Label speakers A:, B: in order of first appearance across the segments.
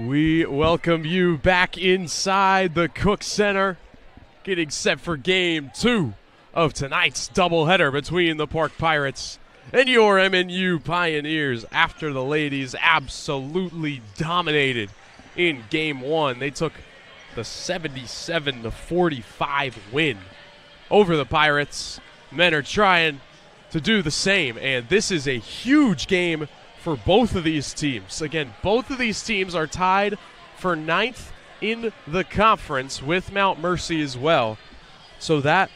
A: We welcome you back inside the Cook Center, getting set for Game 2 of tonight's doubleheader between the Park Pirates and your MNU Pioneers. After the ladies absolutely dominated in Game 1, they took the 77-45 win over the Pirates. Men are trying to do the same, and this is a huge game for both of these teams. Again, both of these teams are tied for 9th in the conference with Mount Mercy as well. So that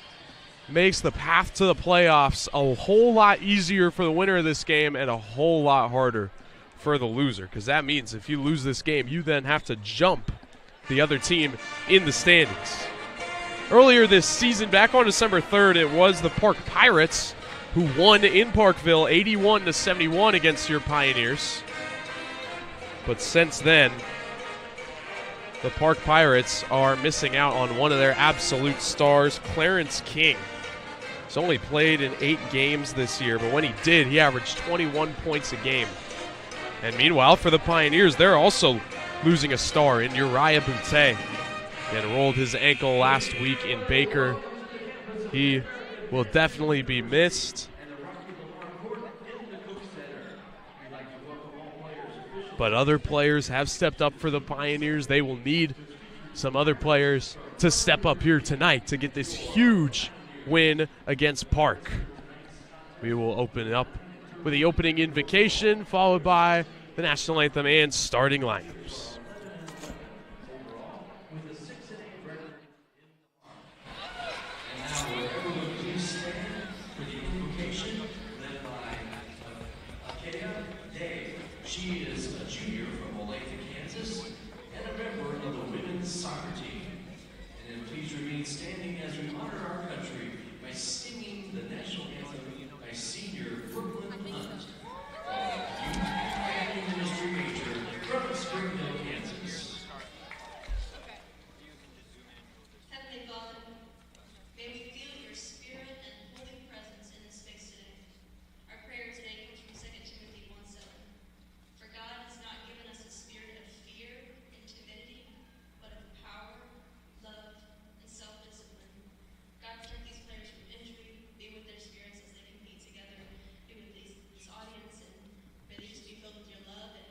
A: makes the path to the playoffs a whole lot easier for the winner of this game and a whole lot harder for the loser, because that means if you lose this game, you then have to jump the other team in the standings. Earlier this season, back on December 3rd, it was the Park Pirates who won in Parkville 81-71 against your Pioneers. But since then, the Park Pirates are missing out on one of their absolute stars, Clarence King. He's only played in 8 games this year, but when he did, he averaged 21 points a game. And meanwhile, for the Pioneers, they're also losing a star in Uriah Boutte. And rolled his ankle last week in Baker. He will definitely be missed. But other players have stepped up for the Pioneers. They will need some other players to step up here tonight to get this huge win against Park. We will open it up with the opening invocation, followed by the national anthem and starting lineups.
B: She is a junior from Olathe, Kansas, and a member of the women's soccer team. And then please remain standing as we honor our country by singing the national anthem by senior Brooklyn Hunt, a youth family ministry major from Springfield, Kansas.
C: Heavenly Father, may we feel your spirit and holy presence in this space today. Our prayer today comes from 2 Timothy 1:7. For God has not given us a spirit of fear and timidity, but of power, love, and self-discipline. God, protect these players from injury, be with their spirits as they compete together, be with this audience, and may they just be filled with your love, and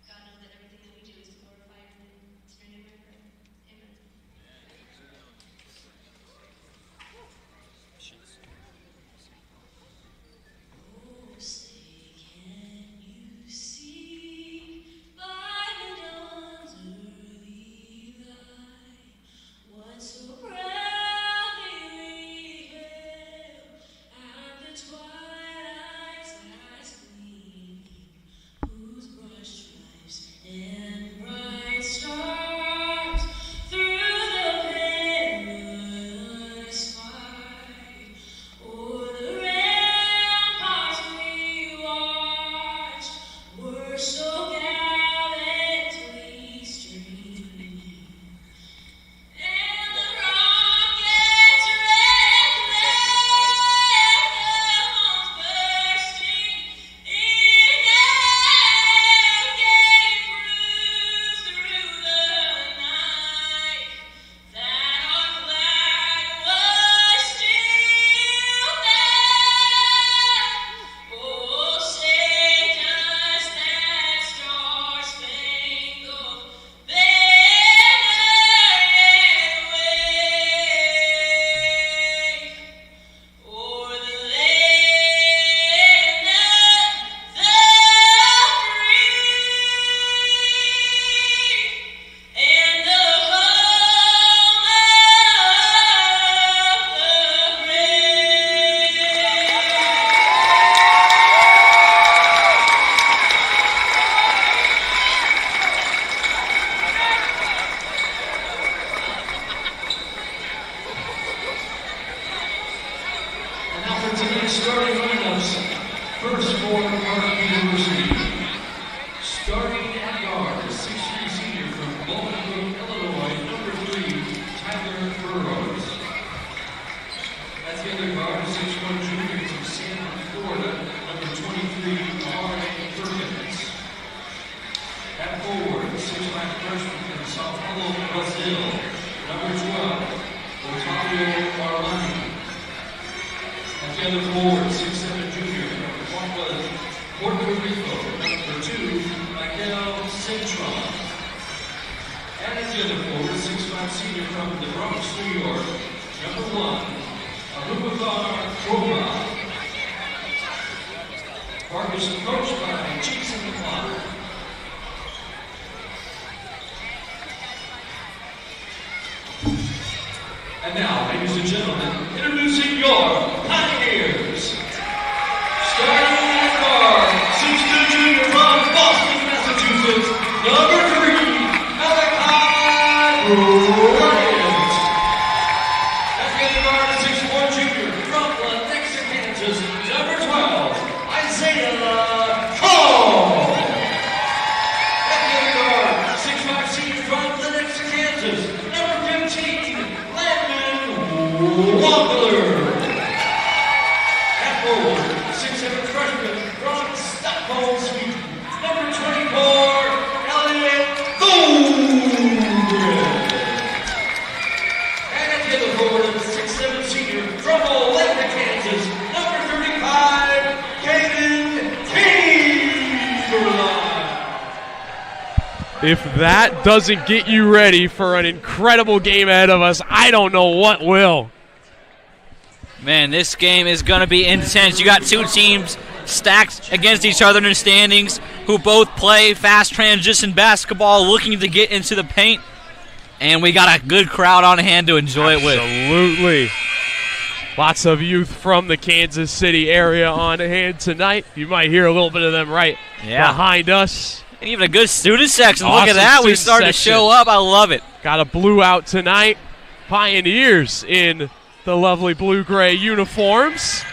C: God, know that everything that we do is to glorify your name. It's in your name I pray. Amen. Oh, say can you see by the dawn's early light what so proudly we hailed at the twilight's last gleaming, whose broad stripes and bright stars through the perilous fight o'er the ramparts we watched were so gallantly streaming, and the rocket's red flames bursting in air gave proof through the night that our flag was still there. Oh, say does that star-spangled banner yet wave o'er the land of the free and the home of the brave?
B: And now for tonight's starting lineups. First for Park University. Starting at guard, the 6'3" senior from Baltimore, Illinois, number 3, Tyler Burrows. At the other guard, 6'1" junior from Sanford, Florida, number 23, Lauren Perkins. At forward, 6'5" again, the forward, 6'7" junior from Puerto Rico, number 2, Michael Cintron. And again, the forward, 6'5" senior from the Bronx, New York, number 1, Abubakar Kroma. Park is coached by Jason McCloud. And now, ladies and gentlemen, introducing your Pioneers. Starting in the car, 6'2" junior from Boston, Massachusetts, number 3, Malachi Bryant. That's the other guard, 6'4" junior from Lenexa, Kansas, number 12, Isaiah Cole. That's the other guard, 6'5" senior from Lenexa, Kansas, number 15, Wongler. At forward, 6'7" freshman from Stockholm, Sweden, number 24, Elliot Thorngren. And at the other forward, 6'7" senior from Olathe, Kansas, number 35, Caden Chamberlain.
A: If that doesn't get you ready for an incredible game ahead of us, I don't know what will.
D: Man, this game is going to be intense. You got two teams stacked against each other in the standings who both play fast transition basketball, looking to get into the paint. And we got a good crowd on hand to enjoy it with.
A: Absolutely. Lots of youth from the Kansas City area on hand tonight. You might hear a little bit of them right behind us.
D: And even a good student section.
A: Awesome.
D: Look at that. We started to show up. I love it.
A: Got a blue out tonight. Pioneers in the lovely blue-gray uniforms.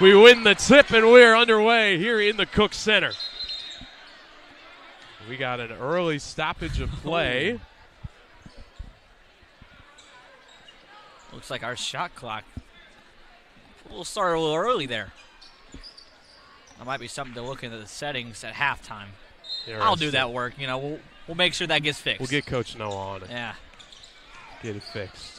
A: We win the tip, and we're underway here in the Cook Center. We got an early stoppage of play.
D: Looks like our shot clock will start a little early there. That might be something to look into the settings at halftime. I'll do that work. You know, we'll make sure that gets fixed.
A: We'll get Coach Noah on it.
D: Yeah.
A: Get it fixed.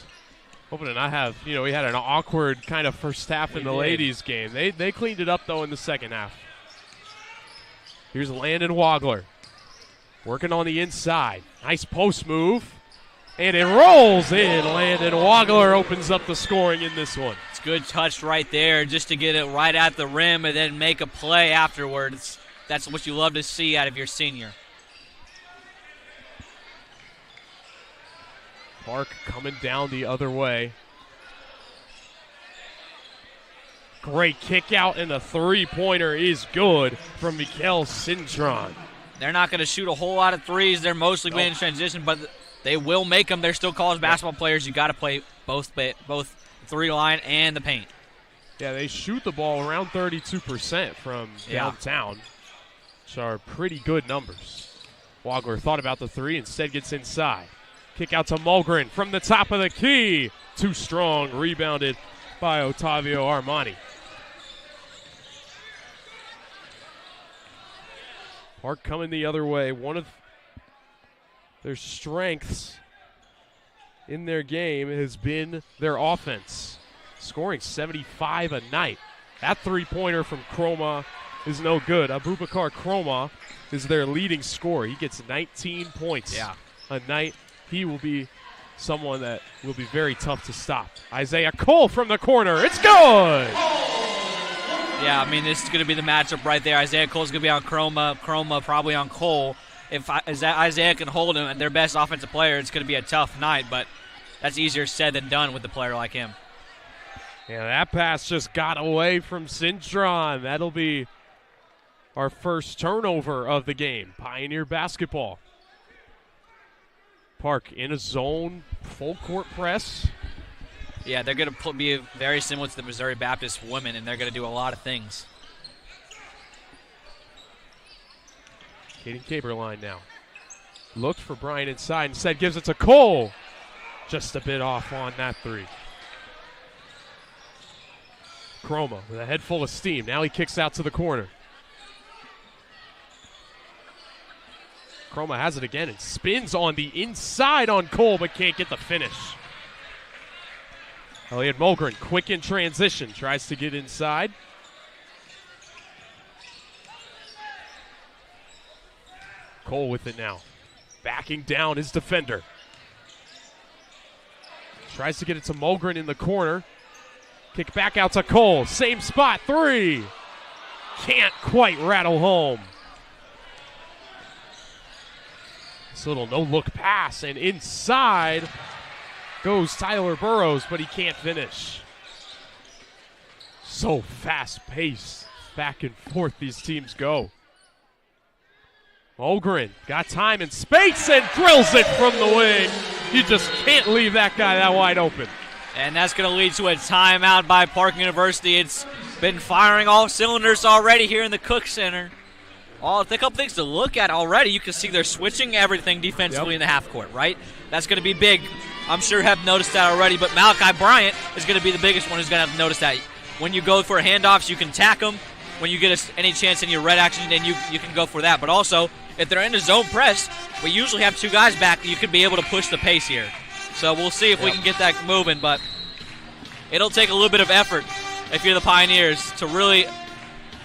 A: Hoping to not have, we had an awkward kind of first half in the ladies game. They cleaned it up, though, in the second half. Here's Landon Wagler working on the inside. Nice post move. And it rolls in. Landon Wagler opens up the scoring in this one.
D: It's good touch right there just to get it right at the rim and then make a play afterwards. That's what you love to see out of your senior.
A: Park coming down the other way. Great kick out, and the three-pointer is good from Mikael Cintron.
D: They're not going to shoot a whole lot of threes. They're mostly going in transition, but they will make them. They're still college basketball players. You got to play both three line and the paint.
A: Yeah, they shoot the ball around 32% from downtown, which are pretty good numbers. Wagler thought about the three, instead gets inside. Kick out to Mulgren from the top of the key. Too strong, rebounded by Ottavio Armani. Park coming the other way. One of their strengths in their game has been their offense, scoring 75 a night. That three-pointer from Kroma is no good. Abubakar Kroma is their leading scorer. He gets 19 points a night. He will be someone that will be very tough to stop. Isaiah Cole from the corner. It's good!
D: Yeah, I mean, this is going to be the matchup right there. Isaiah Cole's going to be on Kroma. Kroma probably on Cole. If Isaiah can hold him and their best offensive player, it's going to be a tough night, but that's easier said than done with a player like him.
A: Yeah, that pass just got away from Cintron. That'll be our first turnover of the game. Pioneer basketball. Park in a zone, full court press.
D: Yeah, they're going to be very similar to the Missouri Baptist women, and they're going to do a lot of things.
A: Kaden Caberline now. Looked for Bryant inside, instead gives it to Cole. Just a bit off on that three. Kroma with a head full of steam. Now he kicks out to the corner. Kroma has it again and spins on the inside on Cole, but can't get the finish. Elliot Mulgren, quick in transition, tries to get inside. Cole with it now. Backing down his defender. Tries to get it to Mulgren in the corner. Kick back out to Cole. Same spot, 3. Can't quite rattle home. This little no-look pass, and inside goes Tyler Burrows, but he can't finish. So fast-paced, back and forth these teams go. Mulgren got time and space and drills it from the wing. You just can't leave that guy that wide open.
D: And that's going to lead to a timeout by Park University. It's been firing all cylinders already here in the Cook Center. A couple things to look at already. You can see they're switching everything defensively in the half court, right? That's going to be big. I'm sure you have noticed that already, but Malachi Bryant is going to be the biggest one who's going to have noticed that. When you go for handoffs, you can tack them. When you get any chance in your red action, then you can go for that. But also, if they're in a zone press, we usually have 2 guys back. You could be able to push the pace here. So we'll see if we can get that moving, but it'll take a little bit of effort if you're the Pioneers to really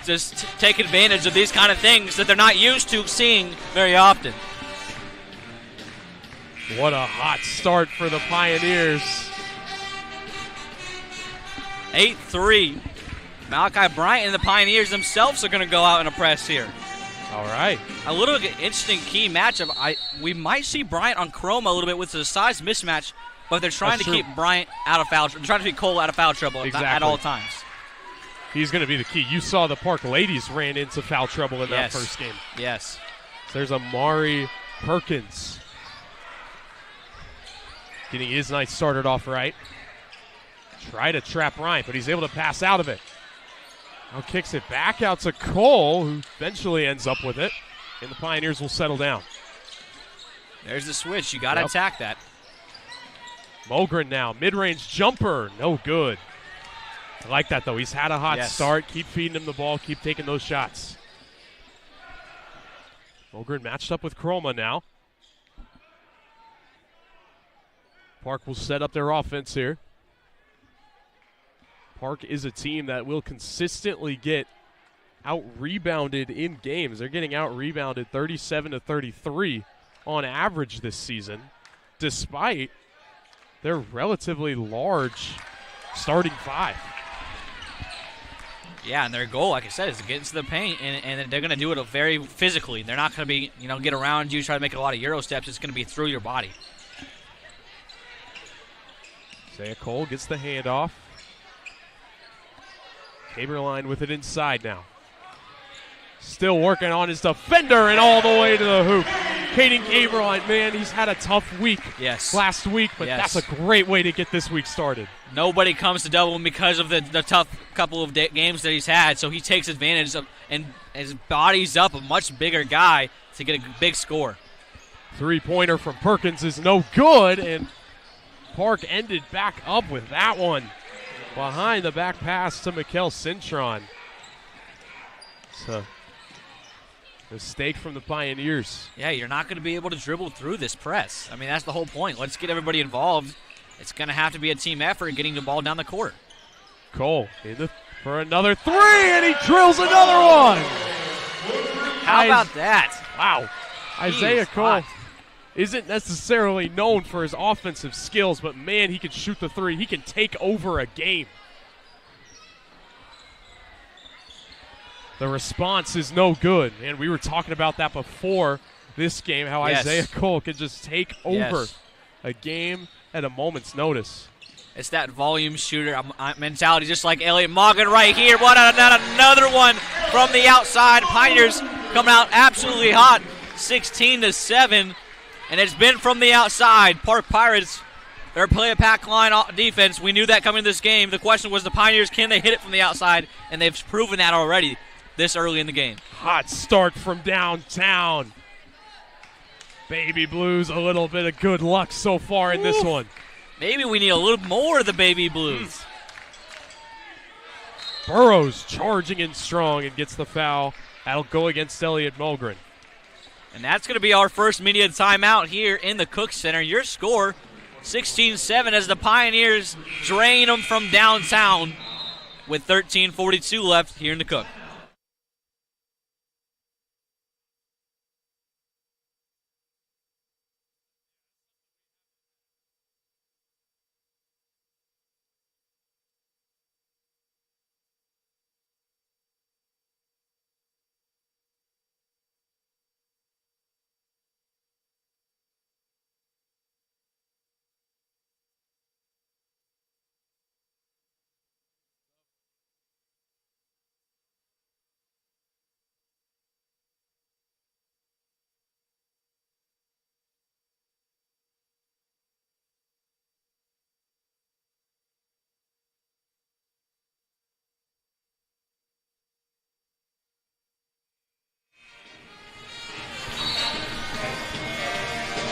D: just take advantage of these kind of things that they're not used to seeing very often.
A: What a hot start for the Pioneers.
D: 8-3. Malachi Bryant and the Pioneers themselves are going to go out in a press here.
A: All right.
D: A little interesting key matchup. We might see Bryant on Chroma a little bit with the size mismatch, but they're trying to keep Bryant out of foul trouble. They're trying to keep Cole out of foul trouble at all times.
A: He's going to be the key. You saw the Park ladies ran into foul trouble in that first game.
D: Yes.
A: So there's Amari Perkins getting his night started off right. Try to trap Bryant, but he's able to pass out of it. Now kicks it back out to Cole, who eventually ends up with it, and the Pioneers will settle down.
D: There's the switch. You got to attack that.
A: Mulgren now, mid-range jumper, no good. I like that, though. He's had a hot start. Keep feeding him the ball. Keep taking those shots. Mulgren matched up with Chroma now. Park will set up their offense here. Park is a team that will consistently get out-rebounded in games. They're getting out-rebounded 37-33 on average this season, despite their relatively large starting 5.
D: Yeah, and their goal, like I said, is to get into the paint, and they're going to do it very physically. They're not going to be, get around you, try to make a lot of Euro steps. It's going to be through your body.
A: Isaiah Cole gets the handoff. Caberline with it inside now. Still working on his defender and all the way to the hoop. Caden Caberline, man, he's had a tough week last week, but that's a great way to get this week started.
D: Nobody comes to Dublin because of the tough couple of games that he's had, so he takes advantage of and his body's up a much bigger guy to get a big score.
A: Three-pointer from Perkins is no good, and Park ended back up with that one. Behind the back pass to Mikkel Cintron. It's a mistake from the Pioneers.
D: Yeah, you're not going to be able to dribble through this press. I mean, that's the whole point. Let's get everybody involved. It's going to have to be a team effort getting the ball down the court.
A: Cole for another 3, and he drills another one.
D: How about that?
A: Wow. Isaiah Cole isn't necessarily known for his offensive skills, but man, he can shoot the 3. He can take over a game. The response is no good. And we were talking about that before this game, how Isaiah Cole can just take over a game at a moment's notice.
D: It's that volume shooter mentality, just like Elliot Morgan right here. What another one from the outside. Pioneers coming out absolutely hot, 16-7. And it's been from the outside. Park Pirates, they're playing a pack line defense. We knew that coming in this game. The question was the Pioneers, can they hit it from the outside? And they've proven that already this early in the game.
A: Hot start from downtown. Baby Blues, a little bit of good luck so far in this one.
D: Maybe we need a little more of the Baby Blues.
A: Burrows charging in strong and gets the foul. That'll go against Elliot Mulgren.
D: And that's going to be our first media timeout here in the Cook Center. Your score, 16-7 as the Pioneers drain them from downtown with 13:42 left here in the Cook.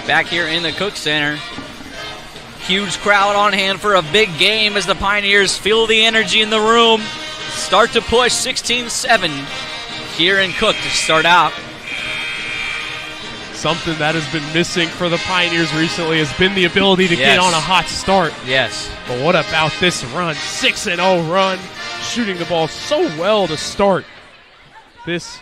D: Back here in the Cook Center. Huge crowd on hand for a big game as the Pioneers feel the energy in the room. Start to push 16-7 here in Cook to start out.
A: Something that has been missing for the Pioneers recently has been the ability to get on a hot start.
D: Yes.
A: But what about this run? 6-0 run, shooting the ball so well to start this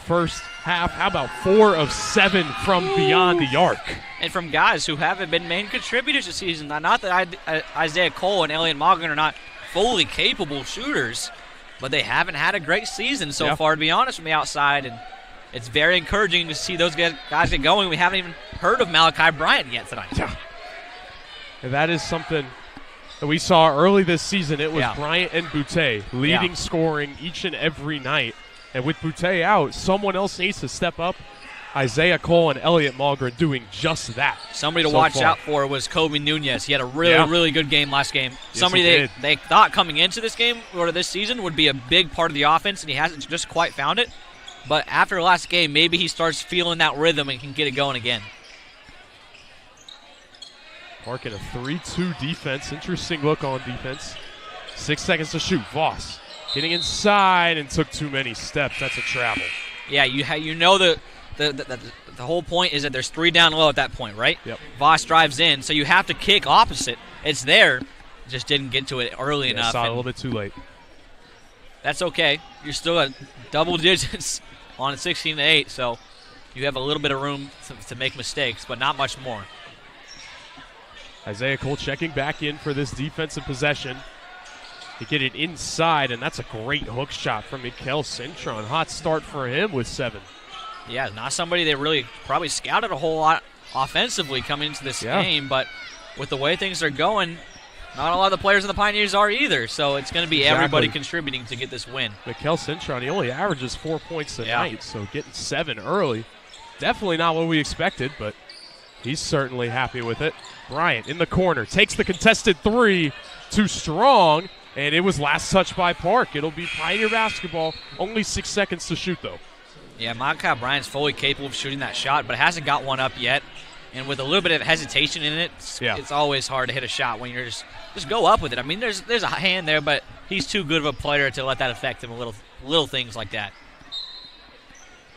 A: first half. How about 4 of 7 from beyond the arc?
D: And from guys who haven't been main contributors this season. Not that Isaiah Cole and Elliot Mogren are not fully capable shooters, but they haven't had a great season so far, to be honest, from the outside. And it's very encouraging to see those guys get going. We haven't even heard of Malachi Bryant yet tonight.
A: Yeah. And that is something that we saw early this season. It was Bryant and Boutte leading scoring each and every night. And with Boutte out, someone else needs to step up. Isaiah Cole and Elliot Malgren doing just that.
D: Somebody to watch out for was Kobe Nunez. He had a really good game last game.
A: Yes,
D: Somebody they thought coming into this game or this season would be a big part of the offense, and he hasn't just quite found it. But after last game, maybe he starts feeling that rhythm and can get it going again.
A: Park in a 3-2 defense. Interesting look on defense. 6 seconds to shoot. Voss getting inside and took too many steps. That's a travel.
D: Yeah, you know the whole point is that there's 3 down low at that point, right?
A: Yep.
D: Voss drives in, so you have to kick opposite. It's there, just didn't get to it early enough.
A: Saw it a little bit too late.
D: That's okay. You're still at double digits on 16-8, so you have a little bit of room to make mistakes, but not much more.
A: Isaiah Cole checking back in for this defensive possession. To get it inside, and that's a great hook shot from Mikel Cintron. Hot start for him with 7.
D: Yeah, not somebody that really probably scouted a whole lot offensively coming into this game, but with the way things are going, not a lot of the players in the Pioneers are either, so it's going to be everybody contributing to get this win.
A: Mikel Cintron, he only averages 4 points a night, so getting 7 early, definitely not what we expected, but he's certainly happy with it. Bryant in the corner, takes the contested 3, too strong, and it was last touched by Park. It'll be Pioneer basketball, only 6 seconds to shoot, though.
D: Yeah, Malachi Bryant's fully capable of shooting that shot, but hasn't got one up yet. And with a little bit of hesitation in it, it's always hard to hit a shot when you're just go up with it. I mean, there's a hand there, but he's too good of a player to let that affect him. Little things like that.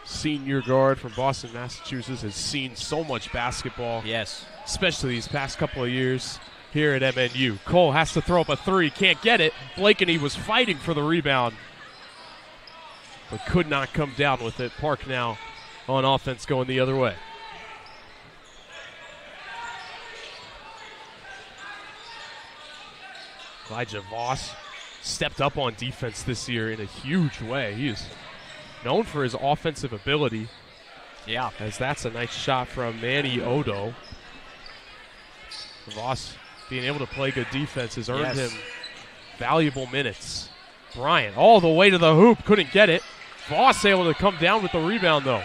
A: Senior guard from Boston, Massachusetts, has seen so much basketball.
D: Yes.
A: Especially these past couple of years here at MNU. Cole has to throw up a 3, can't get it. Blakeney was fighting for the rebound, but could not come down with it. Park now on offense going the other way. Elijah Voss stepped up on defense this year in a huge way. He is known for his offensive ability.
D: Yeah.
A: As that's a nice shot from Manny Odo. Voss being able to play good defense has earned him valuable minutes. Bryant all the way to the hoop, couldn't get it. Voss able to come down with the rebound, though.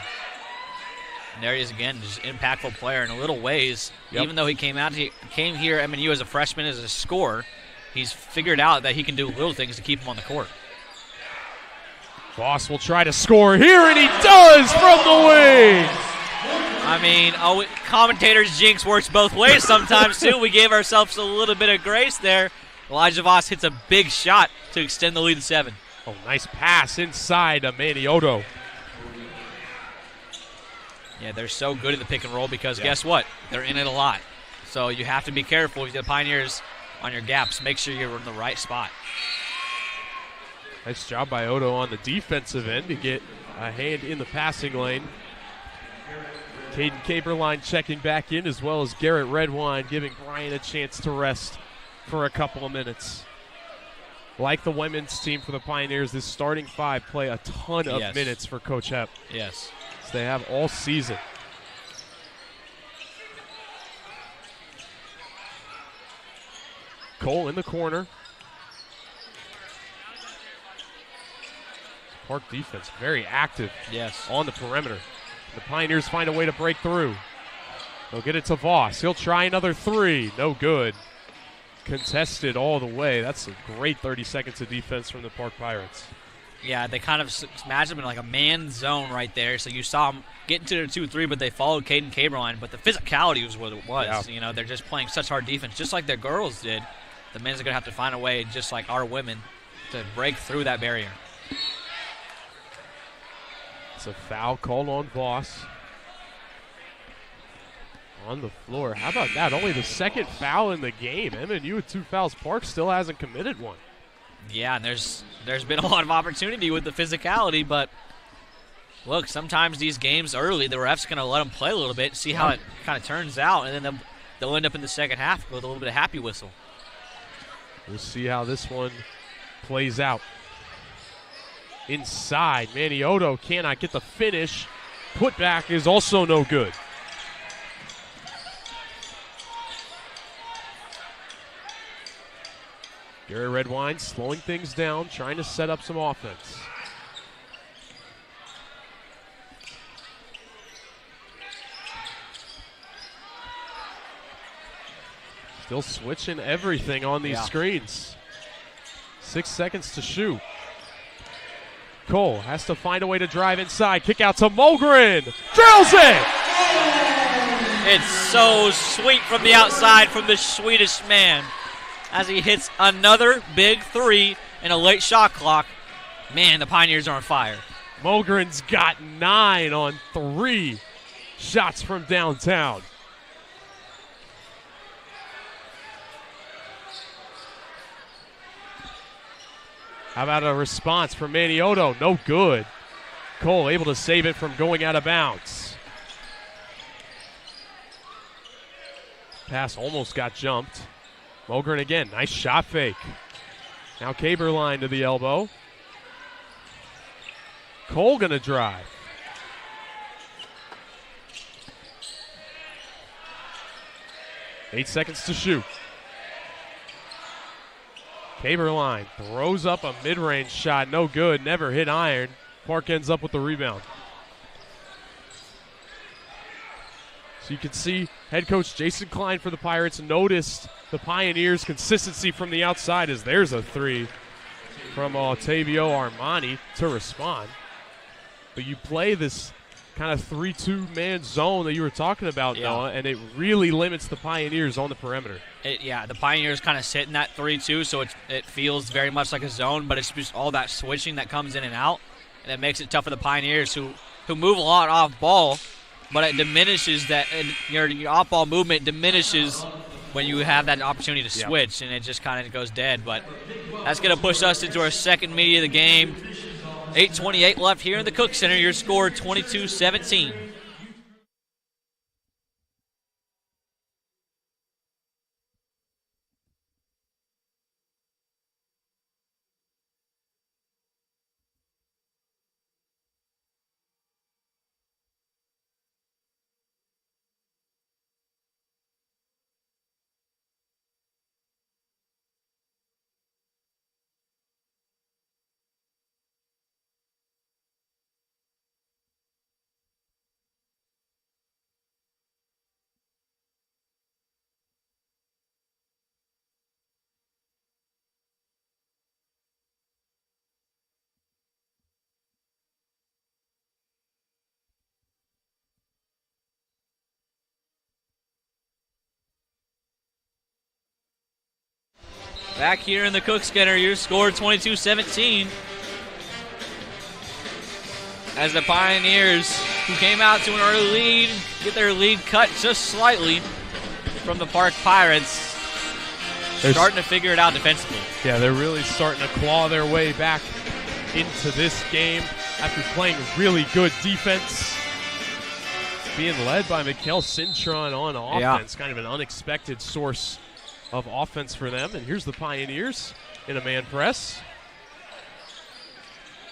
D: And there he is again, just an impactful player in a little ways. Even though he came here at MNU as a freshman, as a scorer, he's figured out that he can do little things to keep him on the court.
A: Voss will try to score here, and he does from the wing.
D: I mean, commentators' jinx works both ways sometimes, too. We gave ourselves a little bit of grace there. Elijah Voss hits a big shot to extend the lead to 7.
A: Oh, nice pass inside to Manny Odo.
D: Yeah, they're so good at the pick and roll because guess what? They're in it a lot. So you have to be careful with the Pioneers on your gaps. Make sure you're in the right spot.
A: Nice job by Odo on the defensive end to get a hand in the passing lane. Caden Caberline checking back in, as well as Garrett Redwine, giving Brian a chance to rest for a couple of minutes. Like the women's team for the Pioneers, this starting five play a ton of minutes for Coach Hepp.
D: Yes.
A: As they have all season. Cole in the corner. Park defense very active on the perimeter. The Pioneers find a way to break through. They'll get it to Voss. He'll try another three. No good. Contested all the way. That's a great 30 seconds of defense from the Park Pirates.
D: Yeah, they kind of smashed them in like a man zone right there. So you saw them get into their 2-3, but they followed Caden Caberline. But the physicality was what it was. Yeah. You know, they're just playing such hard defense, just like their girls did. The men's are going to have to find a way, just like our women, to break through that barrier.
A: It's a foul called on Voss. On the floor. How about that? Only the second foul in the game. MNU with 2 fouls. Park still hasn't committed one.
D: Yeah, and there's been a lot of opportunity with the physicality, but look, sometimes these games early, the ref's going to let them play a little bit, see how it kind of turns out, and then they'll end up in the second half with a little bit of happy whistle.
A: We'll see how this one plays out. Inside, Manny Odo cannot get the finish. Putback is also no good. Gary Redwine slowing things down, trying to set up some offense. Still switching everything on these screens. 6 seconds to shoot. Cole has to find a way to drive inside. Kick out to Mogren. Drills it!
D: It's so sweet from the outside from the Swedish man as he hits another big three in a late shot clock. Man, the Pioneers are on fire.
A: Mogren's got 9 on 3 shots from downtown. How about a response from Manny Odo? No good. Cole able to save it from going out of bounds. Pass almost got jumped. Mogren again, nice shot fake. Now Caberline to the elbow. Cole gonna drive. Eight seconds to shoot. Caberline throws up a mid-range shot, no good, never hit iron. Park ends up with the rebound. So you can see head coach Jason Klein for the Pirates noticed the Pioneers' consistency from the outside as there's a three from Otavio Armani to respond. But you play this kind of 3-2 man zone that you were talking about, Noah, and it really limits the Pioneers on the perimeter.
D: The Pioneers kind of sit in that 3-2, so it feels very much like a zone, but it's just all that switching that comes in and out, and it makes it tough for the Pioneers who move a lot off ball, but it diminishes that your off-ball movement diminishes when you have that opportunity to switch, and it just kind of goes dead. But that's going to push us into our second media of the game. 8:28 left here in the Cook Center. Your score 22-17. Back here in the Cook Center, your score 22-17. As the Pioneers, who came out to an early lead, get their lead cut just slightly. from the Park Pirates. Starting to figure it out defensively.
A: Yeah, they're really starting to claw their way back into this game after playing really good defense. Being led by Mikkel Cintron on offense, kind of an unexpected source of offense for them. And here's the Pioneers in a man press.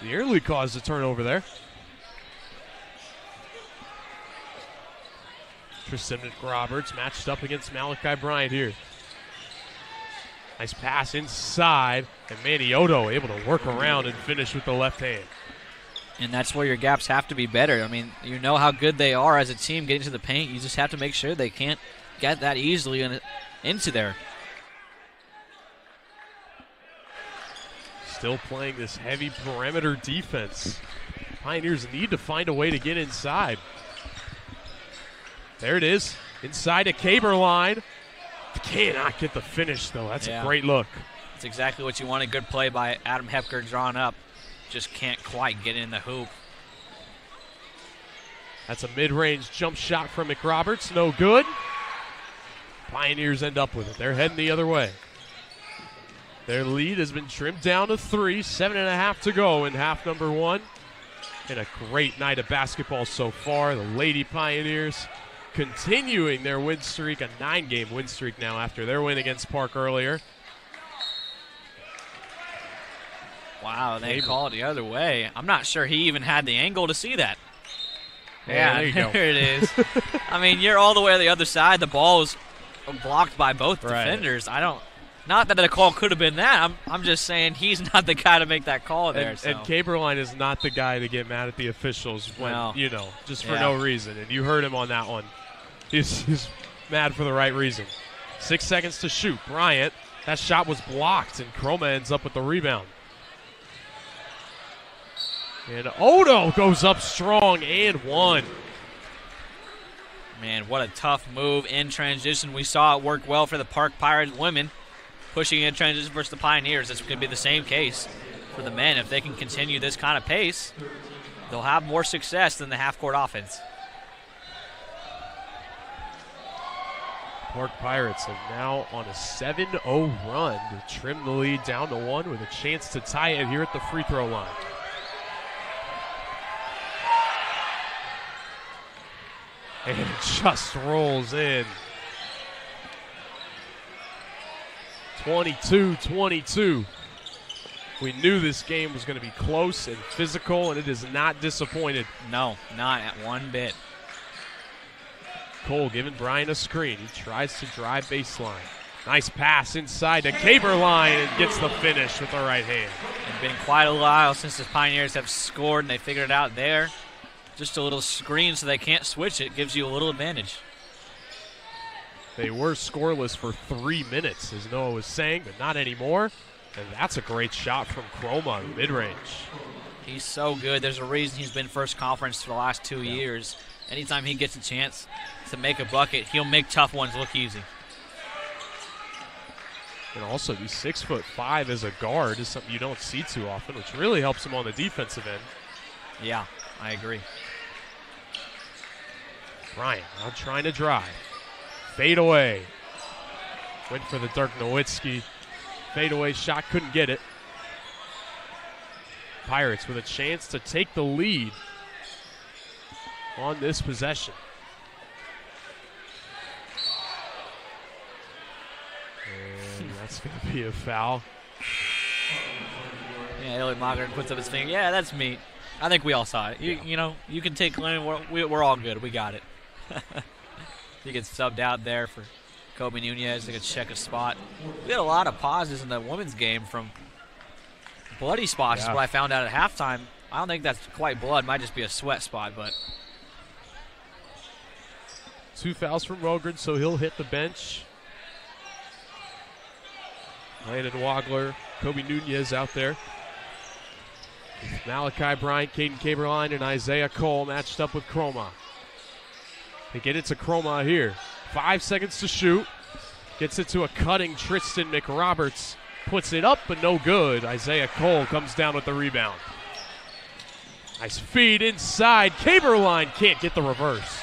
A: Nearly caused a turnover there. Tristan McRoberts matched up against Malachi Bryant here. Nice pass inside, and Manioto able to work around and finish with the left hand.
D: And that's where your gaps have to be better. I mean, you know how good they are as a team getting to the paint. You just have to make sure they can't get that easily into there.
A: Still playing this heavy perimeter defense. Pioneers need to find a way to get inside. There it is, inside a Caberline. Cannot get the finish, though. That's a great look.
D: That's exactly what you want. A good play by Adam Hepker drawn up. Just can't quite get in the hoop.
A: That's a mid-range jump shot from McRoberts. No good. Pioneers end up with it. They're heading the other way. Their lead has been trimmed down to 3. 7.5 to go in half number 1. And a great night of basketball so far. The Lady Pioneers continuing their win streak, a 9-game win streak now after their win against Park earlier.
D: Wow, they call it the other way. I'm not sure he even had the angle to see that.
A: Yeah, there you go.
D: There it is. I mean, you're all the way on the other side. The ball is blocked by both defenders. Not that the call could have been that. I'm just saying he's not the guy to make that call there.
A: And Caberline is not the guy to get mad at the officials when, just for no reason. And you heard him on that one. He's mad for the right reason. 6 seconds to shoot. Bryant, that shot was blocked, and Chroma ends up with the rebound. And Odo goes up strong and one.
D: Man, what a tough move in transition. We saw it work well for the Park Pirates women. Pushing in transition versus the Pioneers. This could be the same case for the men. If they can continue this kind of pace, they'll have more success than the half-court offense.
A: Park Pirates are now on a 7-0 run to trim the lead down to 1 with a chance to tie it here at the free throw line. And it just rolls in. 22-22. We knew this game was going to be close and physical, and it is not disappointed.
D: No, not at one bit.
A: Cole giving Brian a screen. He tries to drive baseline. Nice pass inside to Caberline and gets the finish with the right hand.
D: It's been quite a while since the Pioneers have scored, and they figured it out there. Just a little screen so they can't switch it. Gives you a little advantage.
A: They were scoreless for 3 minutes, as Noah was saying, but not anymore. And that's a great shot from Chroma, mid-range.
D: He's so good. There's a reason he's been first conference for the last 2 years. Anytime he gets a chance to make a bucket, he'll make tough ones look easy.
A: And also, he's 6'5" as a guard is something you don't see too often, which really helps him on the defensive end.
D: Yeah, I agree.
A: Bryant now trying to drive. Fade away. Went for the Dirk Nowitzki. Fade away shot, couldn't get it. Pirates with a chance to take the lead on this possession. And that's going to be a foul.
D: Yeah, Elliot Mogren puts up his finger. Yeah, that's me. I think we all saw it. You can take claim. We're all good. We got it. He gets subbed out there for Kobe Nunez. They can check a spot. We had a lot of pauses in the women's game from bloody spots is what I found out at halftime. I don't think that's quite blood. Might just be a sweat spot, but
A: 2 fouls from Mogren, so he'll hit the bench. Landon Wagler, Kobe Nunez out there. Malachi Bryant, Caden Caberline, and Isaiah Cole matched up with Chroma. They get it to Chroma here. 5 seconds to shoot. Gets it to a cutting Tristan McRoberts. Puts it up, but no good. Isaiah Cole comes down with the rebound. Nice feed inside. Caberline can't get the reverse.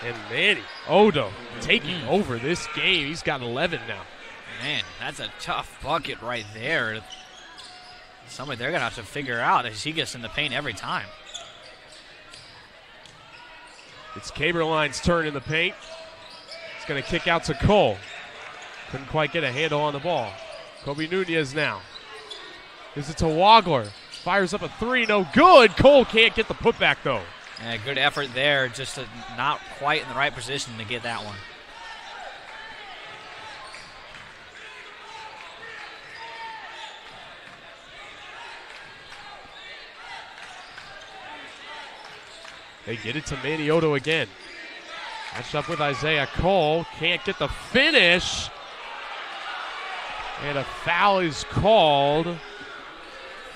A: And Manny Odo taking over this game. He's got 11 now.
D: Man, that's a tough bucket right there. Somebody they're going to have to figure out as he gets in the paint every time.
A: It's Caberline's turn in the paint. He's going to kick out to Cole. Couldn't quite get a handle on the ball. Kobe Nunez now. Gives it to Wagler. Fires up a three, no good. Cole can't get the putback, though.
D: Yeah, good effort there, just not quite in the right position to get that one.
A: They get it to Manioto again. Matched up with Isaiah Cole. Can't get the finish. And a foul is called.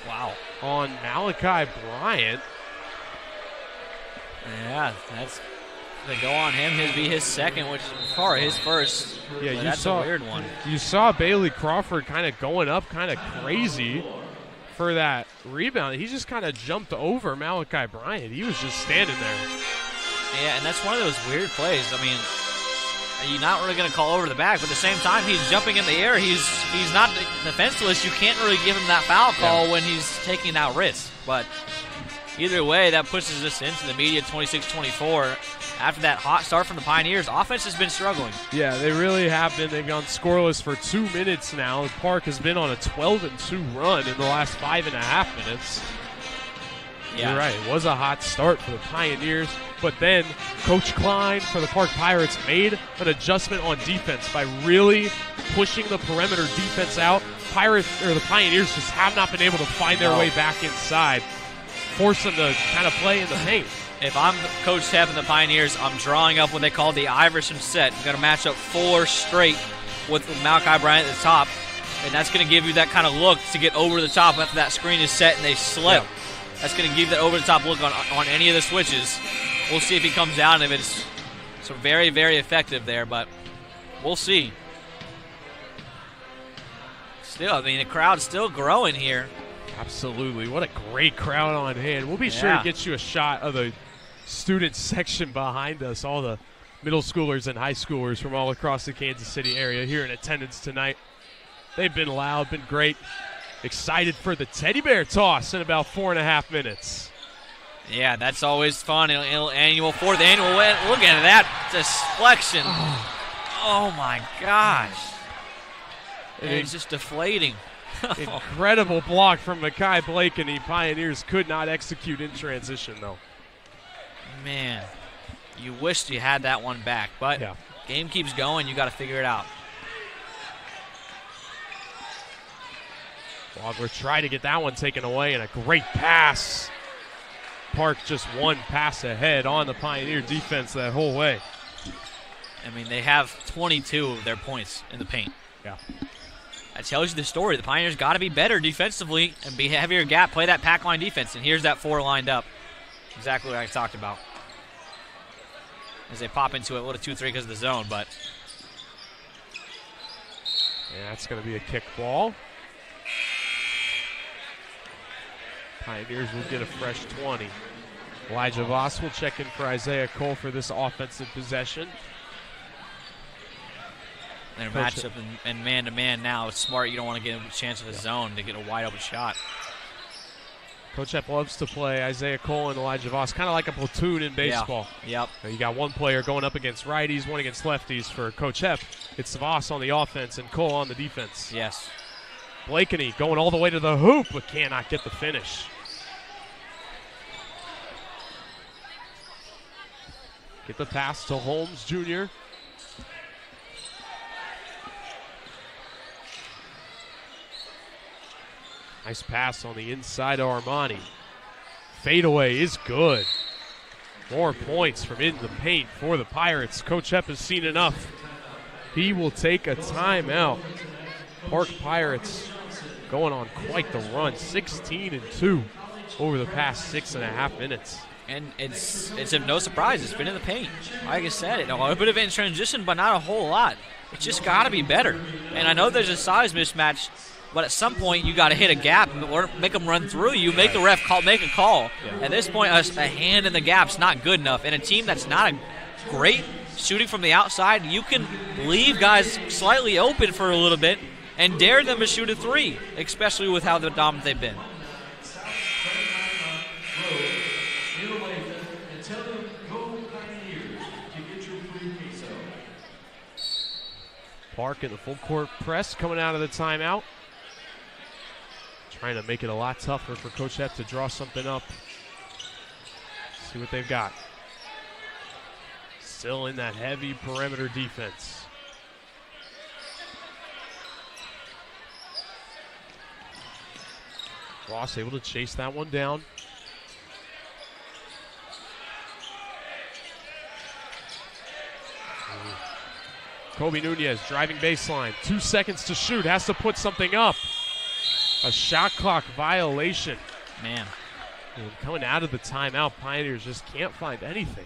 D: Wow.
A: On Malachi Bryant.
D: Yeah, they go on him. He'd be his second, which is his first.
A: Yeah,
D: that's a weird one.
A: You saw Bailey Crawford kind of going up kind of crazy for that rebound. He just kind of jumped over Malachi Bryant. He was just standing there.
D: Yeah, and that's one of those weird plays. I mean, you're not really going to call over the back, but at the same time, he's jumping in the air. He's not defenseless. You can't really give him that foul call when he's taking that risk. But either way, that pushes us into the media 26-24. After that hot start from the Pioneers, offense has been struggling.
A: Yeah, they really have been. They've gone scoreless for 2 minutes now. The Park has been on a 12-2 run in the last 5.5 minutes.
D: Yeah.
A: You're right. It was a hot start for the Pioneers, but then Coach Klein for the Park Pirates made an adjustment on defense by really pushing the perimeter defense out. The Pioneers just have not been able to find their way back inside, force them to kind of play in the paint.
D: If I'm Coach Tepp and the Pioneers, I'm drawing up what they call the Iverson set. You're going to match up 4 straight with Malachi Bryant at the top, and that's going to give you that kind of look to get over the top after that screen is set and they slip. Yeah. That's going to give that over-the-top look on any of the switches. We'll see if he comes down, if it's so very, very effective there, but we'll see. Still, I mean, the crowd's still growing here.
A: Absolutely. What a great crowd on hand. We'll be sure to get you a shot of the student section behind us, all the middle schoolers and high schoolers from all across the Kansas City area here in attendance tonight. They've been loud, been great. Excited for the teddy bear toss in about 4.5 minutes.
D: Yeah, that's always fun. Fourth annual win. Look at that deflection. Oh my gosh. It's just deflating.
A: Incredible block from Mekhi Blake, and the Pioneers could not execute in transition, though.
D: Man, you wished you had that one back, but game keeps going. You got to figure it out.
A: Wagler tried to get that one taken away, and a great pass. Park just one pass ahead on the Pioneer defense that whole way.
D: I mean, they have 22 of their points in the paint.
A: Yeah.
D: That tells you the story. The Pioneers got to be better defensively and be heavier gap, play that pack line defense, and here's that 4 lined up. Exactly what I talked about. As they pop into it, a little 2-3 because of the zone, but.
A: Yeah, that's going to be a kick ball. Pioneers will get a fresh 20. Elijah Voss will check in for Isaiah Cole for this offensive possession.
D: They're matched up in man-to-man now. It's smart. You don't want to get a chance of the zone to get a wide-open shot.
A: Coach Epp loves to play Isaiah Cole and Elijah Voss, kind of like a platoon in baseball.
D: Yep.
A: You got one player going up against righties, one against lefties. For Coach Epp, it's Voss on the offense and Cole on the defense.
D: Yes.
A: Blakeney going all the way to the hoop, but cannot get the finish. Get the pass to Holmes Jr. Nice pass on the inside of Armani. Fadeaway is good. More points from in the paint for the Pirates. Coach Epp has seen enough. He will take a timeout. Park Pirates going on quite the run. 16-2 over the past 6.5 minutes.
D: And it's no surprise. It's been in the paint. Like I said, a bit of it in transition, but not a whole lot. It's just got to be better. And I know there's a size mismatch, but at some point you got to hit a gap or make them run through you. Make the ref make a call. Yeah. At this point, a hand in the gap's not good enough. And a team that's not great shooting from the outside. You can leave guys slightly open for a little bit and dare them to shoot a three, especially with how dominant they've been.
A: Park in the full court press coming out of the timeout. Trying to make it a lot tougher for Coach Hepp to draw something up. See what they've got. Still in that heavy perimeter defense. Ross able to chase that one down. Kobe Nunez driving baseline. 2 seconds to shoot. Has to put something up. A shot clock violation.
D: Man.
A: And coming out of the timeout, Pioneers just can't find anything.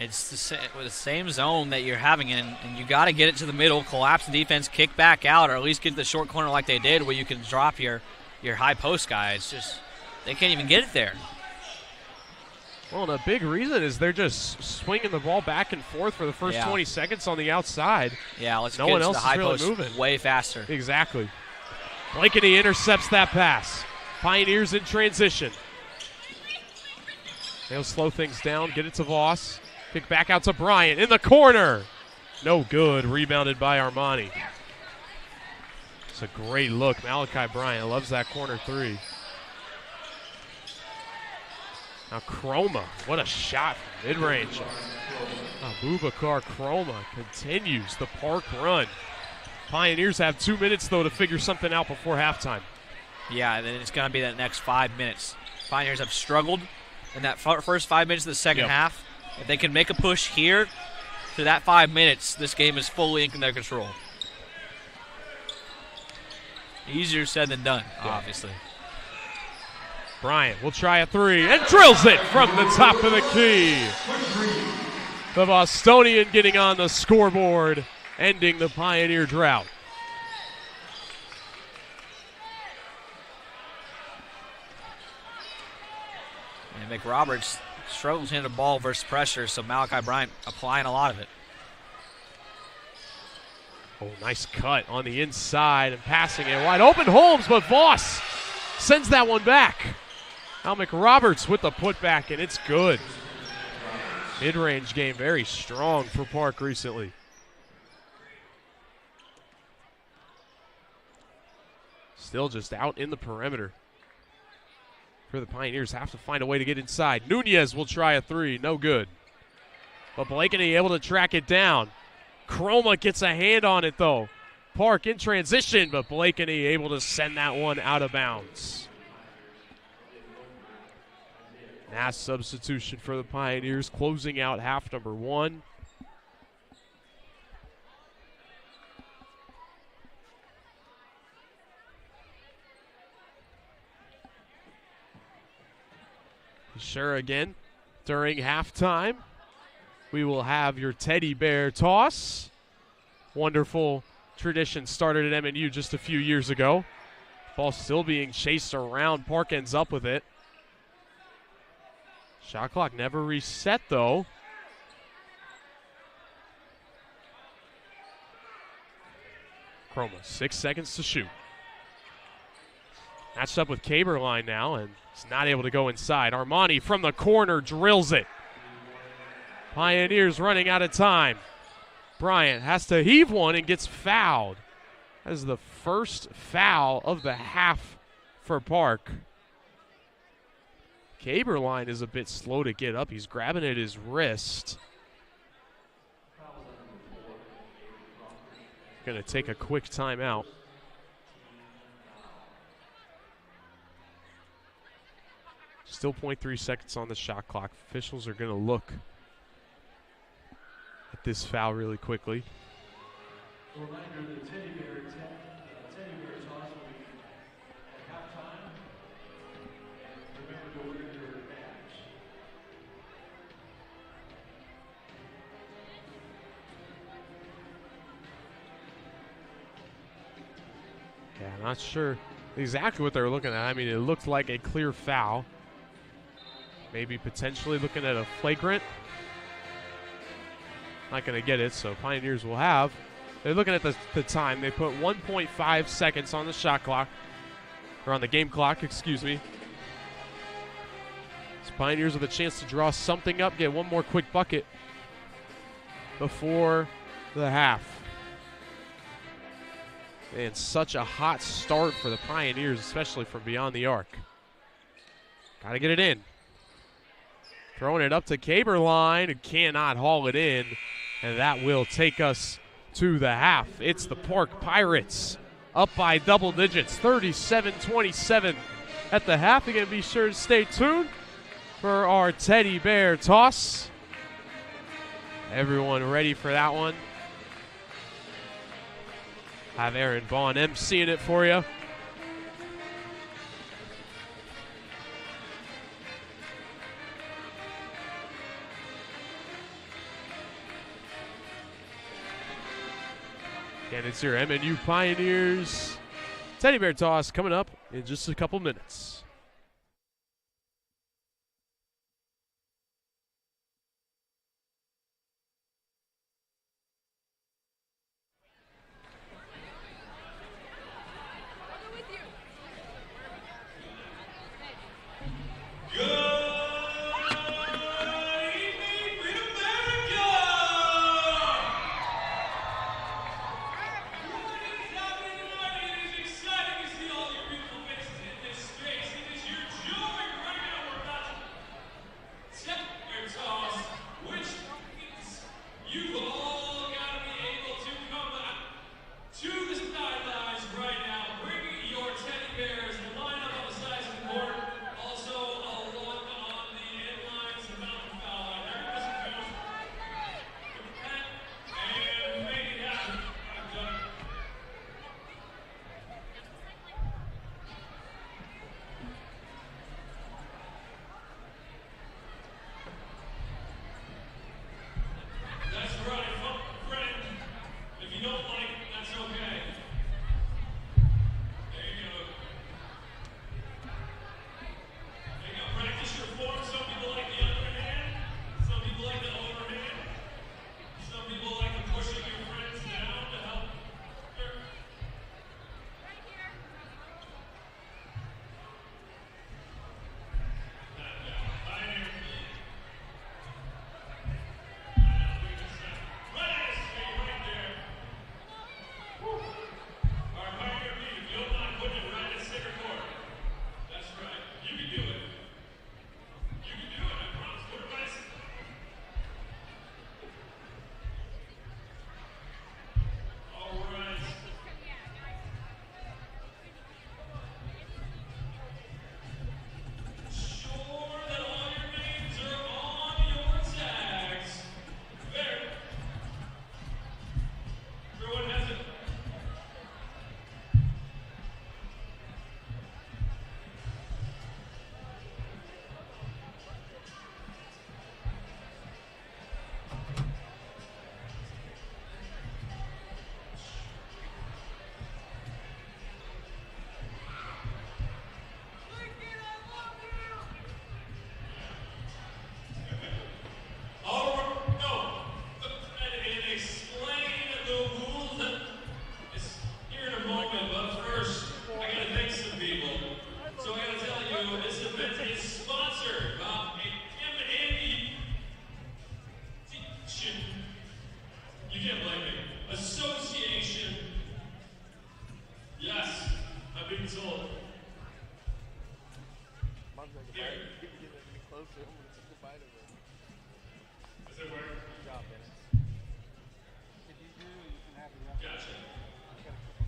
D: It's the same zone that you're having in, and you got to get it to the middle, collapse the defense, kick back out, or at least get to the short corner like they did where you can drop your high post guy. It's just they can't even get it there.
A: Well, and a big reason is they're just swinging the ball back and forth for the first 20 seconds on the outside.
D: Yeah, let's
A: no
D: get
A: one
D: to
A: else
D: the high
A: is really
D: post
A: moving.
D: Way faster.
A: Exactly. Blakeney intercepts that pass. Pioneers in transition. They'll slow things down, get it to Voss. Kick back out to Bryant in the corner. No good. Rebounded by Armani. It's a great look. Malachi Bryant loves that corner three. Now Chroma, what a shot from mid-range. Abubakar Chroma continues the Park run. Pioneers have 2 minutes, though, to figure something out before halftime.
D: Yeah, and then it's going to be that next 5 minutes. Pioneers have struggled in that first 5 minutes of the second half. If they can make a push here to that 5 minutes, this game is fully in their control. Easier said than done, obviously.
A: Bryant will try a three and drills it from the top of the key. The Bostonian getting on the scoreboard, ending the Pioneer drought.
D: And McRoberts struggles to hit the ball versus pressure, so Malachi Bryant applying a lot of it.
A: Oh, nice cut on the inside and passing it wide open. Holmes, but Voss sends that one back. Now McRoberts with the putback, and it's good. Mid-range game very strong for Park recently. Still just out in the perimeter. For the Pioneers, have to find a way to get inside. Nunez will try a three, no good. But Blakeney able to track it down. Chroma gets a hand on it, though. Park in transition, but Blakeney able to send that one out of bounds. Nice substitution for the Pioneers, closing out half number one. Sure, again, during halftime, we will have your teddy bear toss. Wonderful tradition started at MNU just a few years ago. Ball still being chased around. Park ends up with it. Shot clock never reset, though. Chroma, 6 seconds to shoot. Matched up with Caberline now, and he's not able to go inside. Armani from the corner drills it. Pioneers running out of time. Bryant has to heave one and gets fouled. That is the first foul of the half for Park. Caberline is a bit slow to get up. He's grabbing at his wrist. Going to take a quick timeout. Still 0.3 seconds on the shot clock. Officials are going to look at this foul really quickly.
B: Reminder, the teddy bear toss will be at halftime. Remember to wear your badge.
A: Yeah, not sure exactly what they were looking at. I mean, it looked like a clear foul. Maybe potentially looking at a flagrant. not going to get it, so Pioneers will have. They're looking at the time. They put 1.5 seconds on the shot clock, or on the game clock, excuse me. So Pioneers with a chance to draw something up, get one more quick bucket before the half. And such a hot start for the Pioneers, especially from beyond the arc. Got to get it in. Throwing it up to Caberline, who cannot haul it in, and that will take us to the half. It's the Park Pirates up by double digits, 37-27 at the half. Again, be sure to stay tuned for our teddy bear toss. Everyone ready for that one? Have Aaron Bond emceeing it for you. And it's your MNU Pioneers teddy bear toss coming up in just a couple minutes.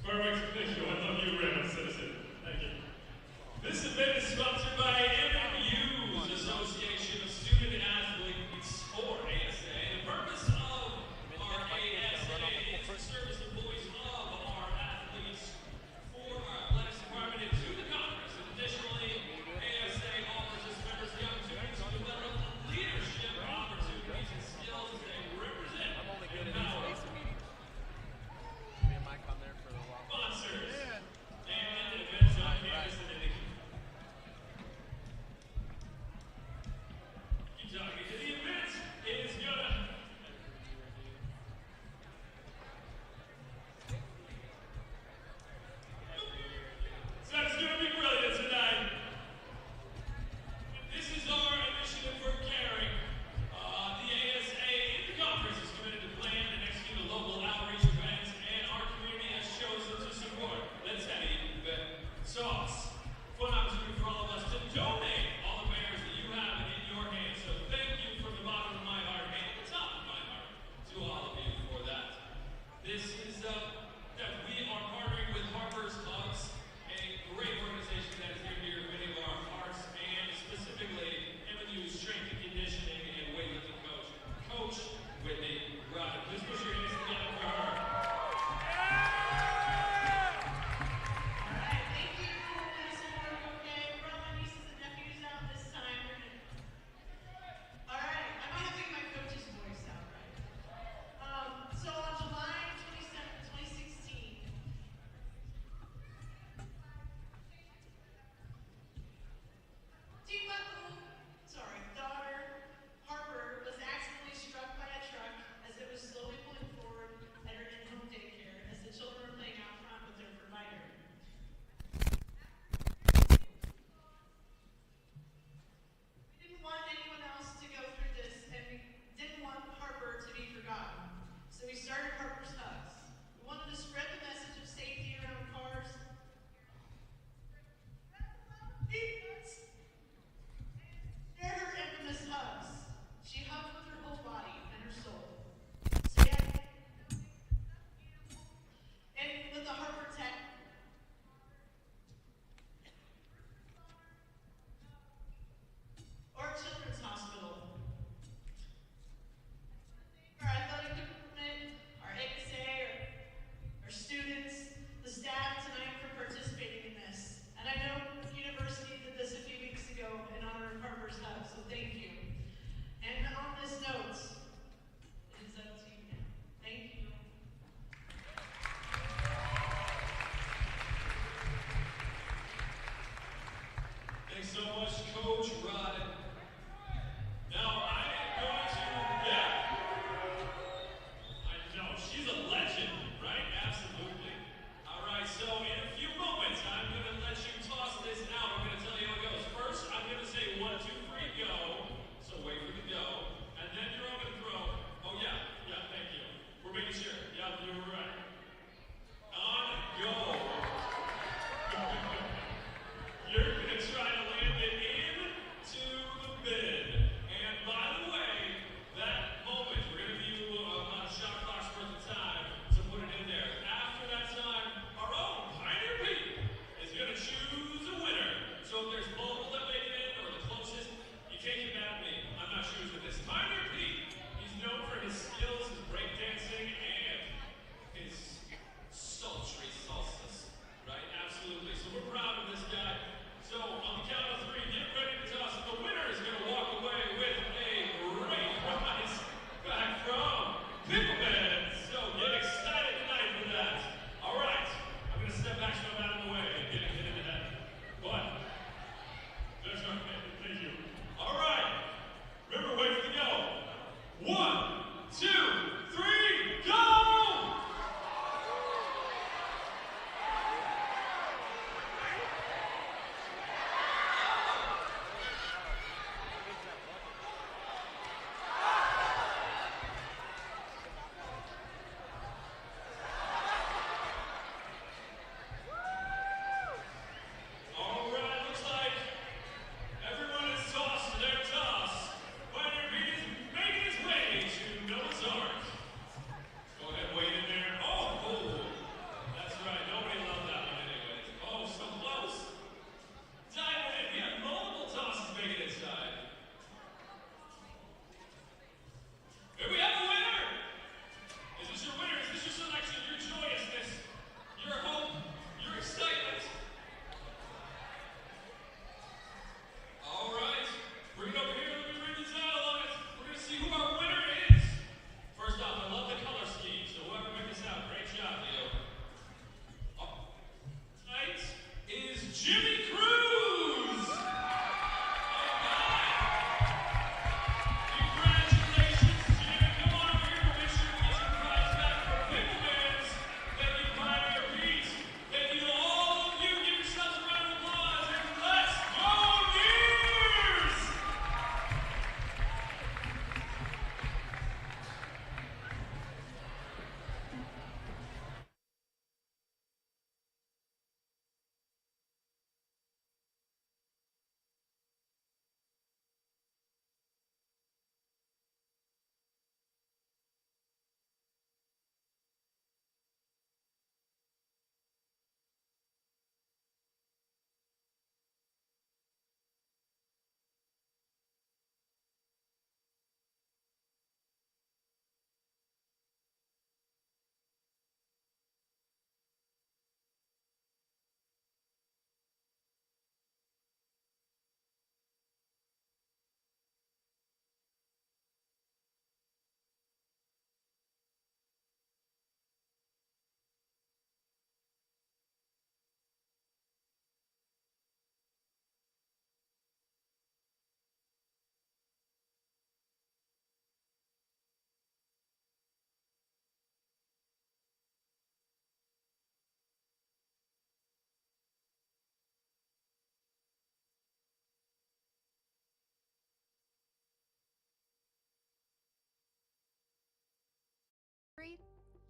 E: Perfect. Thank you. I love you, Reverend Citizen. Thank you. This event is sponsored by MNU's Association of Student Athletes, or ASA. The purpose of our ASA is to service the voice of our athletes for our athletics department and to the conference. Additionally, ASA offers its members the opportunity to develop leadership opportunities and skills as they represent and empower sponsors.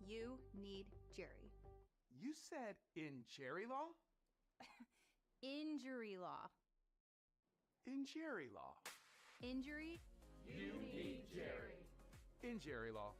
F: You need Jerry.
G: You said in Jerry law?
F: Injury law.
G: In Jerry law.
F: Injury?
G: You need Jerry. In Jerry law.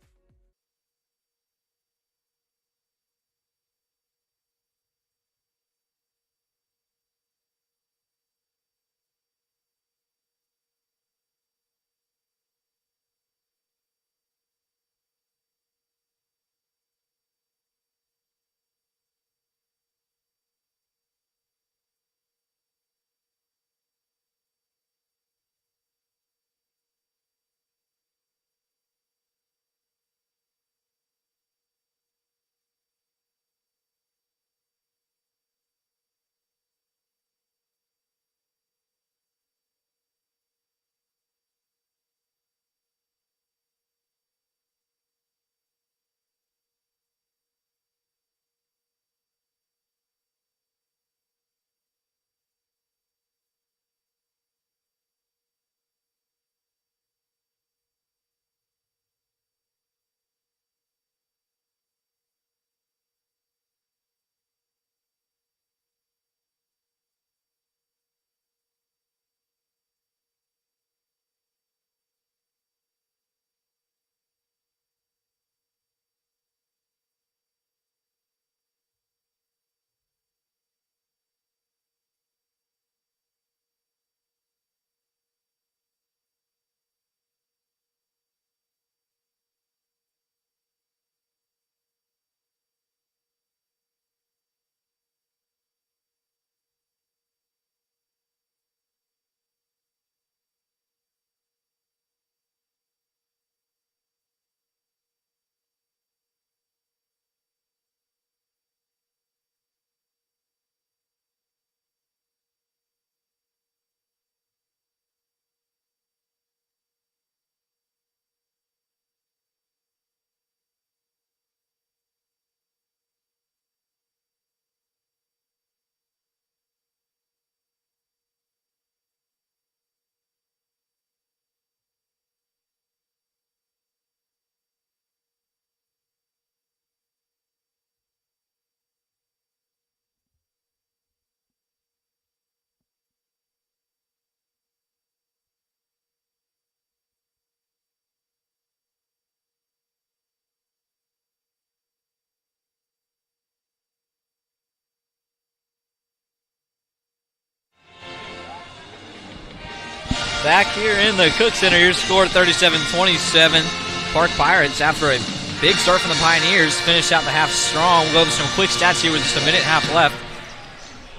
D: Back here in the Cook Center, your score 37-27. Park Pirates, after a big start from the Pioneers, finished out the half strong. We'll go over some quick stats here with just a minute and a half left.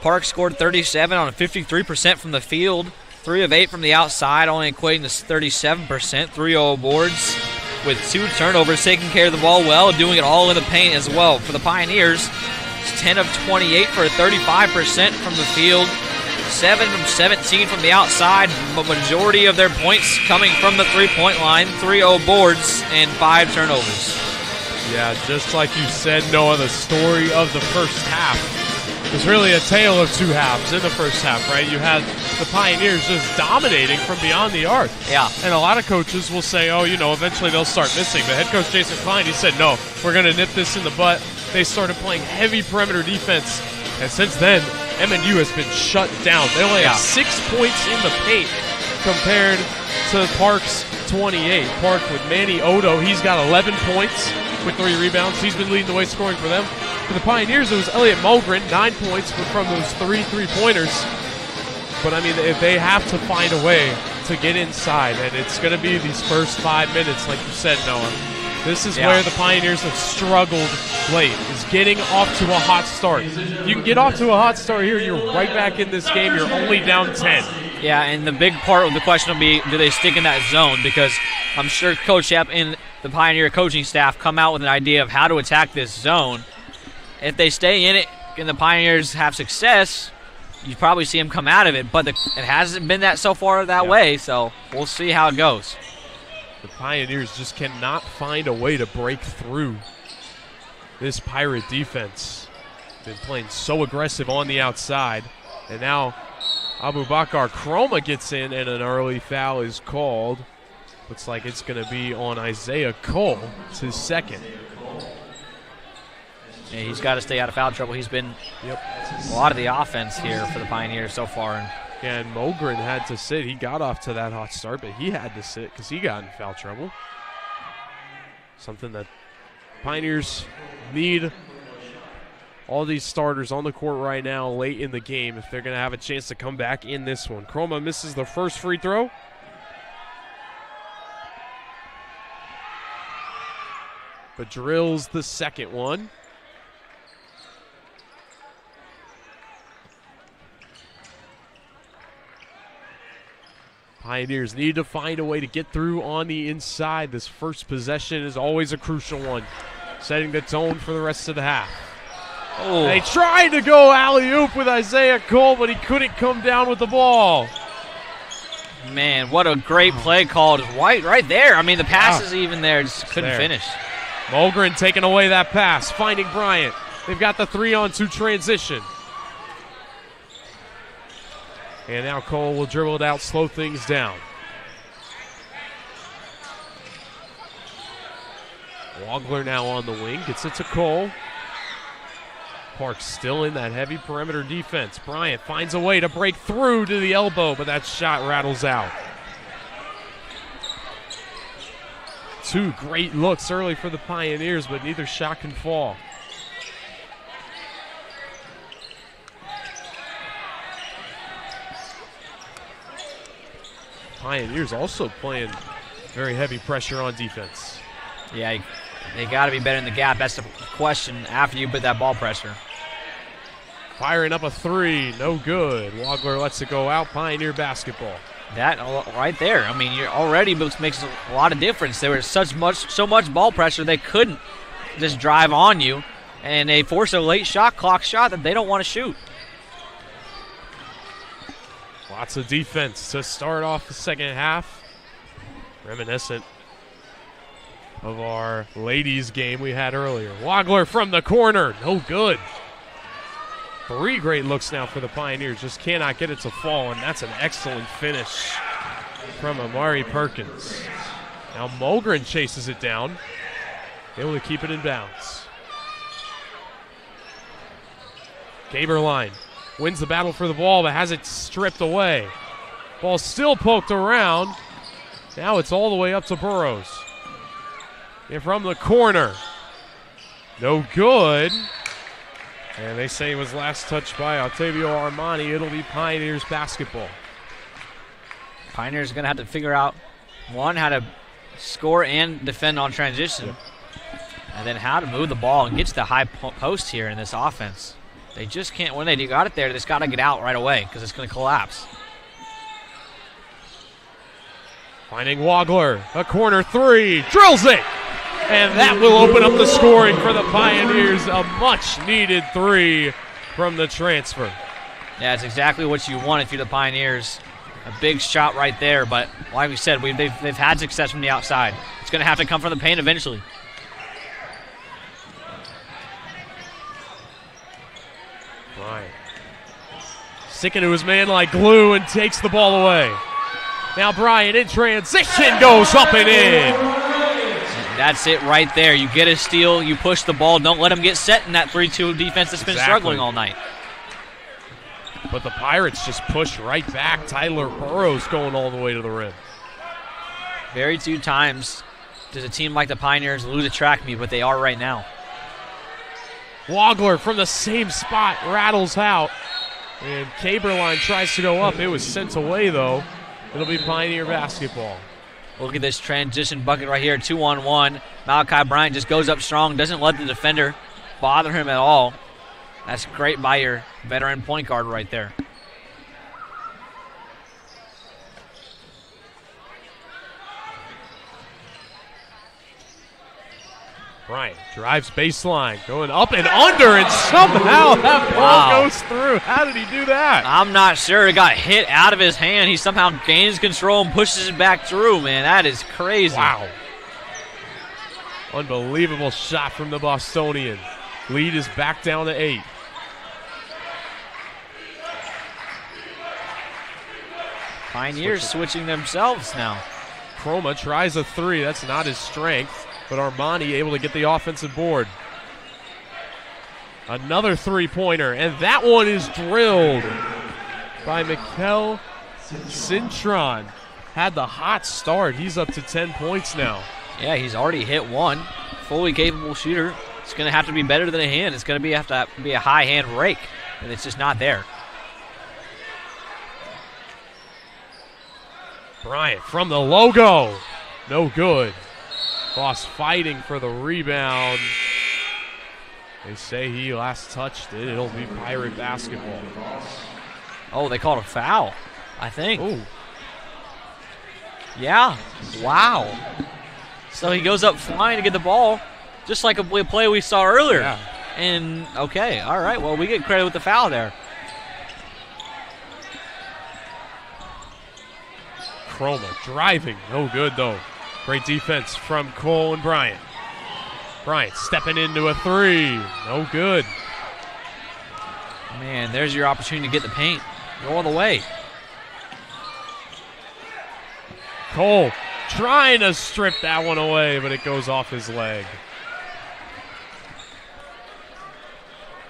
D: Park scored 37 on a 53% from the field, 3 of 8 from the outside, only equating to 37%, 3-0 boards with 2 turnovers, taking care of the ball well, doing it all in the paint as well. For the Pioneers, it's 10 of 28 for a 35% from the field, 7 from 17 from the outside, but majority of their points coming from the three-point line, 3-0 boards, and 5 turnovers.
A: Yeah, just like you said, Noah, the story of the first half was really a tale of 2 halves in the first half, right? You had the Pioneers just dominating from beyond the arc.
D: Yeah.
A: And a lot of coaches will say, oh, eventually they'll start missing. But head coach Jason Klein, he said, no, we're going to nip this in the butt. They started playing heavy perimeter defense. And since then, MNU has been shut down. They only have 6 points in the paint compared to Park's 28. Park with Manny Odo, he's got 11 points with 3 rebounds. He's been leading the way scoring for them. For the Pioneers, it was Elliot Mulgren, 9 points from those 3 3-pointers. But, if they have to find a way to get inside, and it's going to be these first 5 minutes, like you said, Noah. This is where the Pioneers have struggled late, is getting off to a hot start. You can get off to a hot start here, you're right back in this game. You're only down 10.
D: Yeah, and the big part of the question will be, do they stick in that zone? Because I'm sure Coach Epp and the Pioneer coaching staff come out with an idea of how to attack this zone. If they stay in it and the Pioneers have success, you probably see them come out of it. But it hasn't been that so far that way, so we'll see how it goes.
A: The Pioneers just cannot find a way to break through this Pirate defense. Been playing so aggressive on the outside. And now Abubakar Chroma gets in and an early foul is called. Looks like it's going to be on Isaiah Cole. It's his second.
D: Yeah, he's got to stay out of foul trouble. He's been a lot of the offense here for the Pioneers so far.
A: And Mogren had to sit. He got off to that hot start, but he had to sit because he got in foul trouble. Something that Pioneers need all these starters on the court right now late in the game if they're going to have a chance to come back in this one. Chroma misses the first free throw. But drills the second one. Pioneers need to find a way to get through on the inside. This first possession is always a crucial one, setting the tone for the rest of the half.
D: Oh.
A: They tried to go alley-oop with Isaiah Cole, but he couldn't come down with the ball.
D: Man, what a great play call. Just right there. I mean, the pass is even there. Just couldn't finish.
A: Mogren taking away that pass, finding Bryant. They've got the 3-on-2 transition. And now Cole will dribble it out, slow things down. Wagler now on the wing, gets it to Cole. Parks still in that heavy perimeter defense. Bryant finds a way to break through to the elbow, but that shot rattles out. Two great looks early for the Pioneers, but neither shot can fall. Pioneers also playing very heavy pressure on defense.
D: Yeah, they got to be better in the gap. That's the question after you put that ball pressure.
A: Firing up a three, no good. Wagler lets it go out. Pioneer basketball.
D: That right there. I mean, you already makes a lot of difference. There was so much ball pressure they couldn't just drive on you, and they forced a late shot clock shot that they don't want to shoot.
A: Lots of defense to start off the second half. Reminiscent of our ladies game we had earlier. Wagler from the corner, no good. Three great looks now for the Pioneers, just cannot get it to fall, and that's an excellent finish from Amari Perkins. Now Mogren chases it down, able to keep it in bounds. Gaberline wins the battle for the ball, but has it stripped away. Ball still poked around. Now it's all the way up to Burrows. And from the corner, no good. And they say it was last touched by Octavio Armani. It'll be Pioneers basketball.
D: Pioneers going to have to figure out, one, how to score and defend on transition, and then how to move the ball and get to the high post here in this offense. They just can't, when they got it there, they just got to get out right away because it's going to collapse.
A: Finding Wagler, a corner three, drills it! And that will open up the scoring for the Pioneers. A much-needed three from the transfer.
D: Yeah, it's exactly what you want if you're the Pioneers. A big shot right there, but like we said, they've had success from the outside. It's going to have to come from the paint eventually.
A: Bryant sticking to his man like glue and takes the ball away. Now Bryant in transition goes up and in.
D: That's it right there. You get a steal, you push the ball. Don't let them get set in that 3-2 defense that's been struggling all night.
A: But the Pirates just push right back. Tyler Burrows going all the way to the rim.
D: Very few times does a team like the Pioneers lose a track meet, but they are right now.
A: Wagler from the same spot rattles out. And Caberline tries to go up. It was sent away, though. It'll be Pioneer basketball.
D: Look at this transition bucket right here, 2-on-1. Malachi Bryant just goes up strong, doesn't let the defender bother him at all. That's great by your veteran point guard right there.
A: Bryant drives baseline, going up and under, and somehow that ball goes through. How did he do that?
D: I'm not sure. It got hit out of his hand. He somehow gains control and pushes it back through, man. That is crazy.
A: Wow. Unbelievable shot from the Bostonian. Lead is back down to 8.
D: Pioneers switching themselves now.
A: Chroma tries a three. That's not his strength. But Armani able to get the offensive board. Another three-pointer, and that one is drilled by Mikel Cintron. Had the hot start. He's up to 10 points now.
D: Yeah, he's already hit one. Fully capable shooter. It's going to have to be better than a hand. It's going to have to be a high hand rake, and it's just not there.
A: Bryant from the logo. No good. Voss fighting for the rebound. They say he last touched it. It'll be Pirate basketball.
D: Oh, they called a foul, I think.
A: Ooh.
D: Yeah. Wow. So he goes up flying to get the ball, just like a play we saw earlier.
A: Yeah.
D: And, okay, all right, well, we get credit with the foul there.
A: Chroma driving. No good, though. Great defense from Cole and Bryant. Bryant stepping into a three. No good.
D: Man, there's your opportunity to get the paint. Go all the way.
A: Cole trying to strip that one away, but it goes off his leg.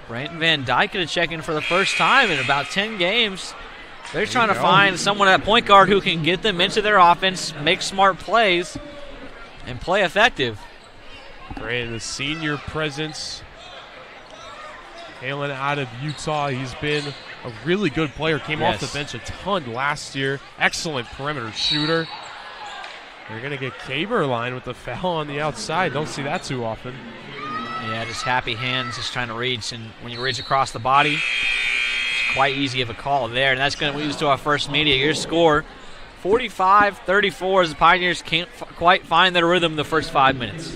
D: Brandon Van Dyke going to check in for the first time in about 10 games. They're trying to find someone at point guard who can get them into their offense, make smart plays, and play effective.
A: Brandon, the senior presence, hailing out of Utah. He's been a really good player. Came off the bench a ton last year. Excellent perimeter shooter. They're going to get Caberline with the foul on the outside. Don't see that too often.
D: Yeah, just happy hands, just trying to reach. And when you reach across the body, it's quite easy of a call there. And that's going to lead us to our first media. Your score, 45-34, as the Pioneers can't quite find their rhythm in the first 5 minutes.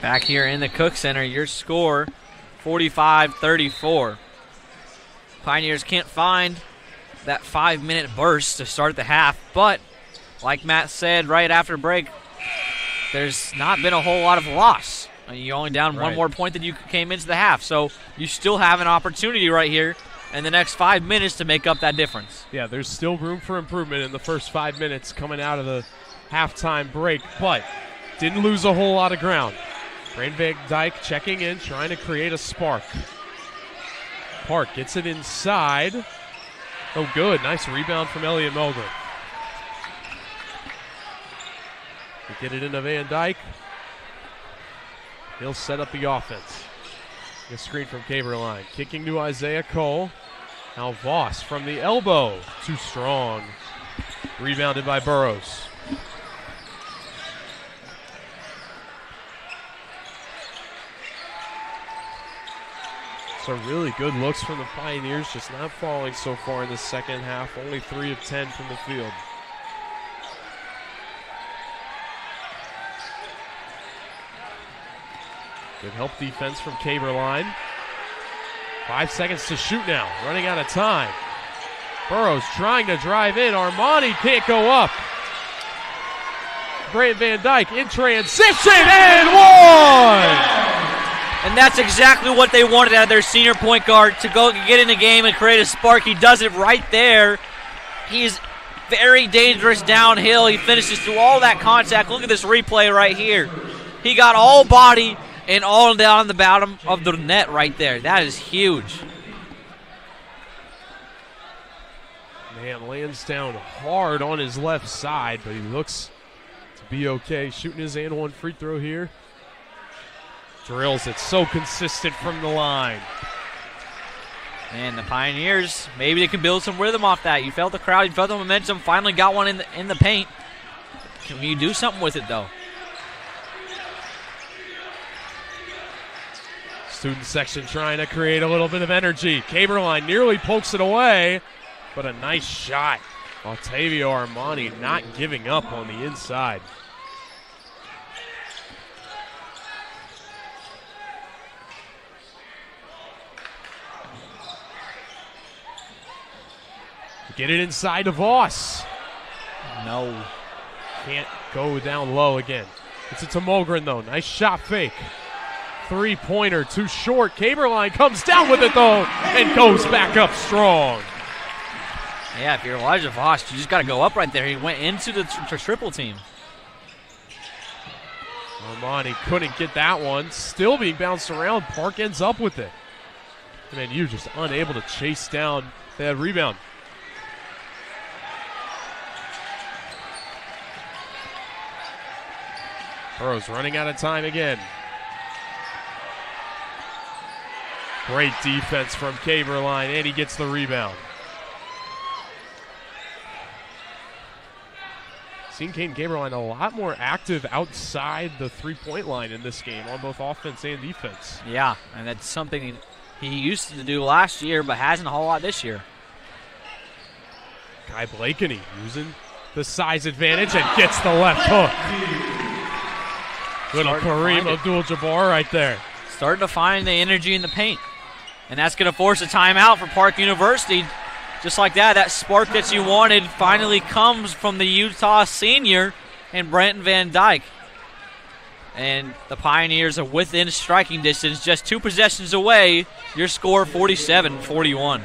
D: Back here in the Cook Center, your score, 45-34. Pioneers can't find that 5-minute burst to start the half, but like Matt said right after break, there's not been a whole lot of loss. You're only down one more point than you came into the half, so you still have an opportunity right here in the next 5 minutes to make up that difference.
A: Yeah, there's still room for improvement in the first 5 minutes coming out of the halftime break, but didn't lose a whole lot of ground. Brandon Van Dyke checking in, trying to create a spark. Park gets it inside. Oh, good. Nice rebound from Elliot Melgren. They get it into Van Dyke. He'll set up the offense. A screen from Caberline. Kicking to Isaiah Cole. Now Voss from the elbow. Too strong. Rebounded by Burrows. So really good looks from the Pioneers, just not falling so far in the second half. Only 3 of 10 from the field. Good help defense from Caberline. 5 seconds to shoot now, running out of time. Burrows trying to drive in. Armani can't go up. Brandon Van Dyke in transition and one!
D: And that's exactly what they wanted out of their senior point guard, to go get in the game and create a spark. He does it right there. He's very dangerous downhill. He finishes through all that contact. Look at this replay right here. He got all body and all down the bottom of the net right there. That is huge.
A: Man, lands down hard on his left side, but he looks to be okay. Shooting his and one free throw here. Drills it, so consistent from the line.
D: And the Pioneers, maybe they can build some rhythm off that. You felt the crowd, you felt the momentum, finally got one in the paint. Can you do something with it, though?
A: Student section trying to create a little bit of energy. Caberline nearly pokes it away, but a nice shot. Octavio Armani not giving up on the inside. Get it inside to Voss.
D: No.
A: Can't go down low again. It's to Mogren, though. Nice shot fake. Three-pointer, too short. Caberline comes down with it, though, and goes back up strong.
D: Yeah, if you're Elijah Voss, you just got to go up right there. He went into the triple team.
A: Armani couldn't get that one. Still being bounced around. Park ends up with it. MNU just unable to chase down that rebound. Burrows running out of time again. Great defense from Caberline, and he gets the rebound. Seen Caden Caberline a lot more active outside the three-point line in this game on both offense and defense.
D: Yeah, and that's something he used to do last year, but hasn't a whole lot this year.
A: Kai Blakeney using the size advantage and gets the left hook. Little Kareem Abdul-Jabbar right there.
D: Starting to find the energy in the paint. And that's going to force a timeout for Park University. Just like that, that spark that you wanted finally comes from the Utah senior and Brenton Van Dyke. And the Pioneers are within striking distance, just 2 possessions away. Your score 47-41.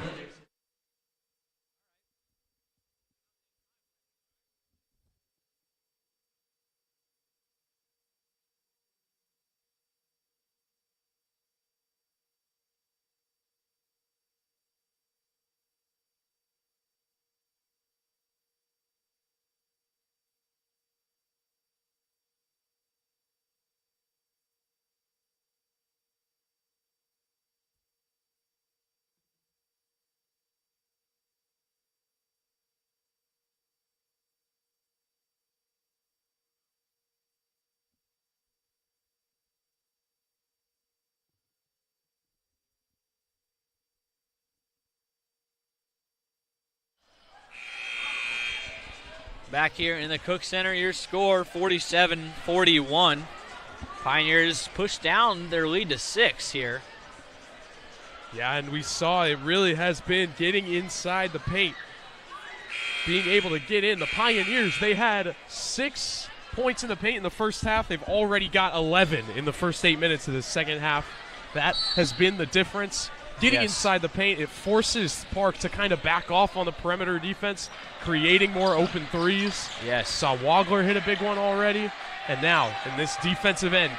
D: Back here in the Cook Center, your score 47-41. Pioneers push down their lead to 6 here.
A: Yeah, and we saw it really has been getting inside the paint, being able to get in. The Pioneers, they had 6 points in the paint in the first half. They've already got 11 in the first 8 minutes of the second half. That has been the difference. Getting inside the paint, it forces Park to kind of back off on the perimeter defense, creating more open threes.
D: Yes.
A: Saw Wagler hit a big one already. And now, in this defensive end,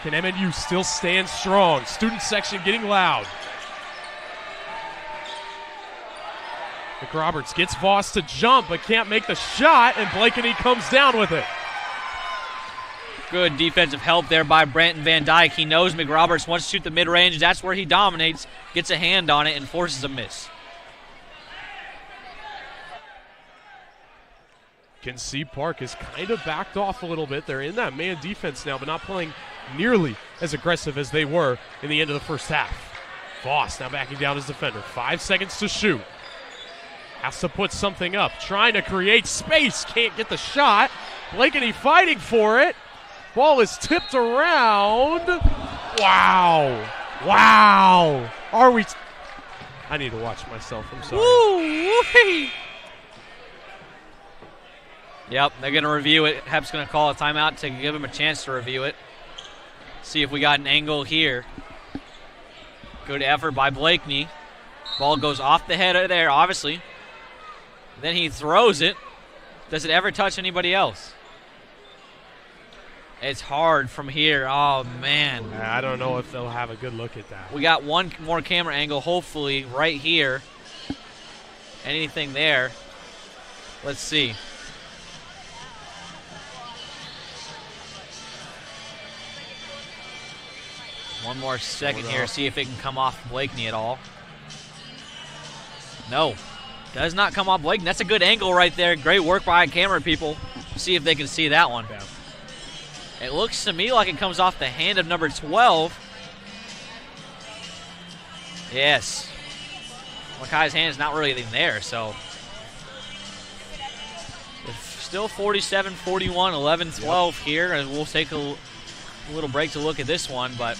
A: can MNU still stand strong? Student section getting loud. McRoberts gets Voss to jump, but can't make the shot, and Blakeney comes down with it.
D: Good defensive help there by Brenton Van Dyke. He knows McRoberts wants to shoot the mid-range. That's where he dominates, gets a hand on it, and forces a miss.
A: Can see Park has kind of backed off a little bit. They're in that man defense now, but not playing nearly as aggressive as they were in the end of the first half. Voss now backing down his defender. 5 seconds to shoot. Has to put something up. Trying to create space. Can't get the shot. Blakeney fighting for it. Ball is tipped around. Wow. Wow. Are we... I need to watch myself. I'm sorry.
D: Woo-wee. Yep, they're going to review it. Hep's going to call a timeout to give him a chance to review it. See if we got an angle here. Good effort by Blakeney. Ball goes off the head of there, obviously. Then he throws it. Does it ever touch anybody else? It's hard from here. Oh, man.
A: I don't know if they'll have a good look at that.
D: We got one more camera angle, hopefully, right here. Anything there? Let's see. One more second here, see if it can come off Blakeney at all. No, does not come off Blakeney. That's a good angle right there. Great work by camera people. See if they can see that one.
A: Yeah.
D: It looks to me like it comes off the hand of number 12. Yes. Makai's hand's not really even there, so. Still 47-41, 11-12 here, and we'll take a little break to look at this one, but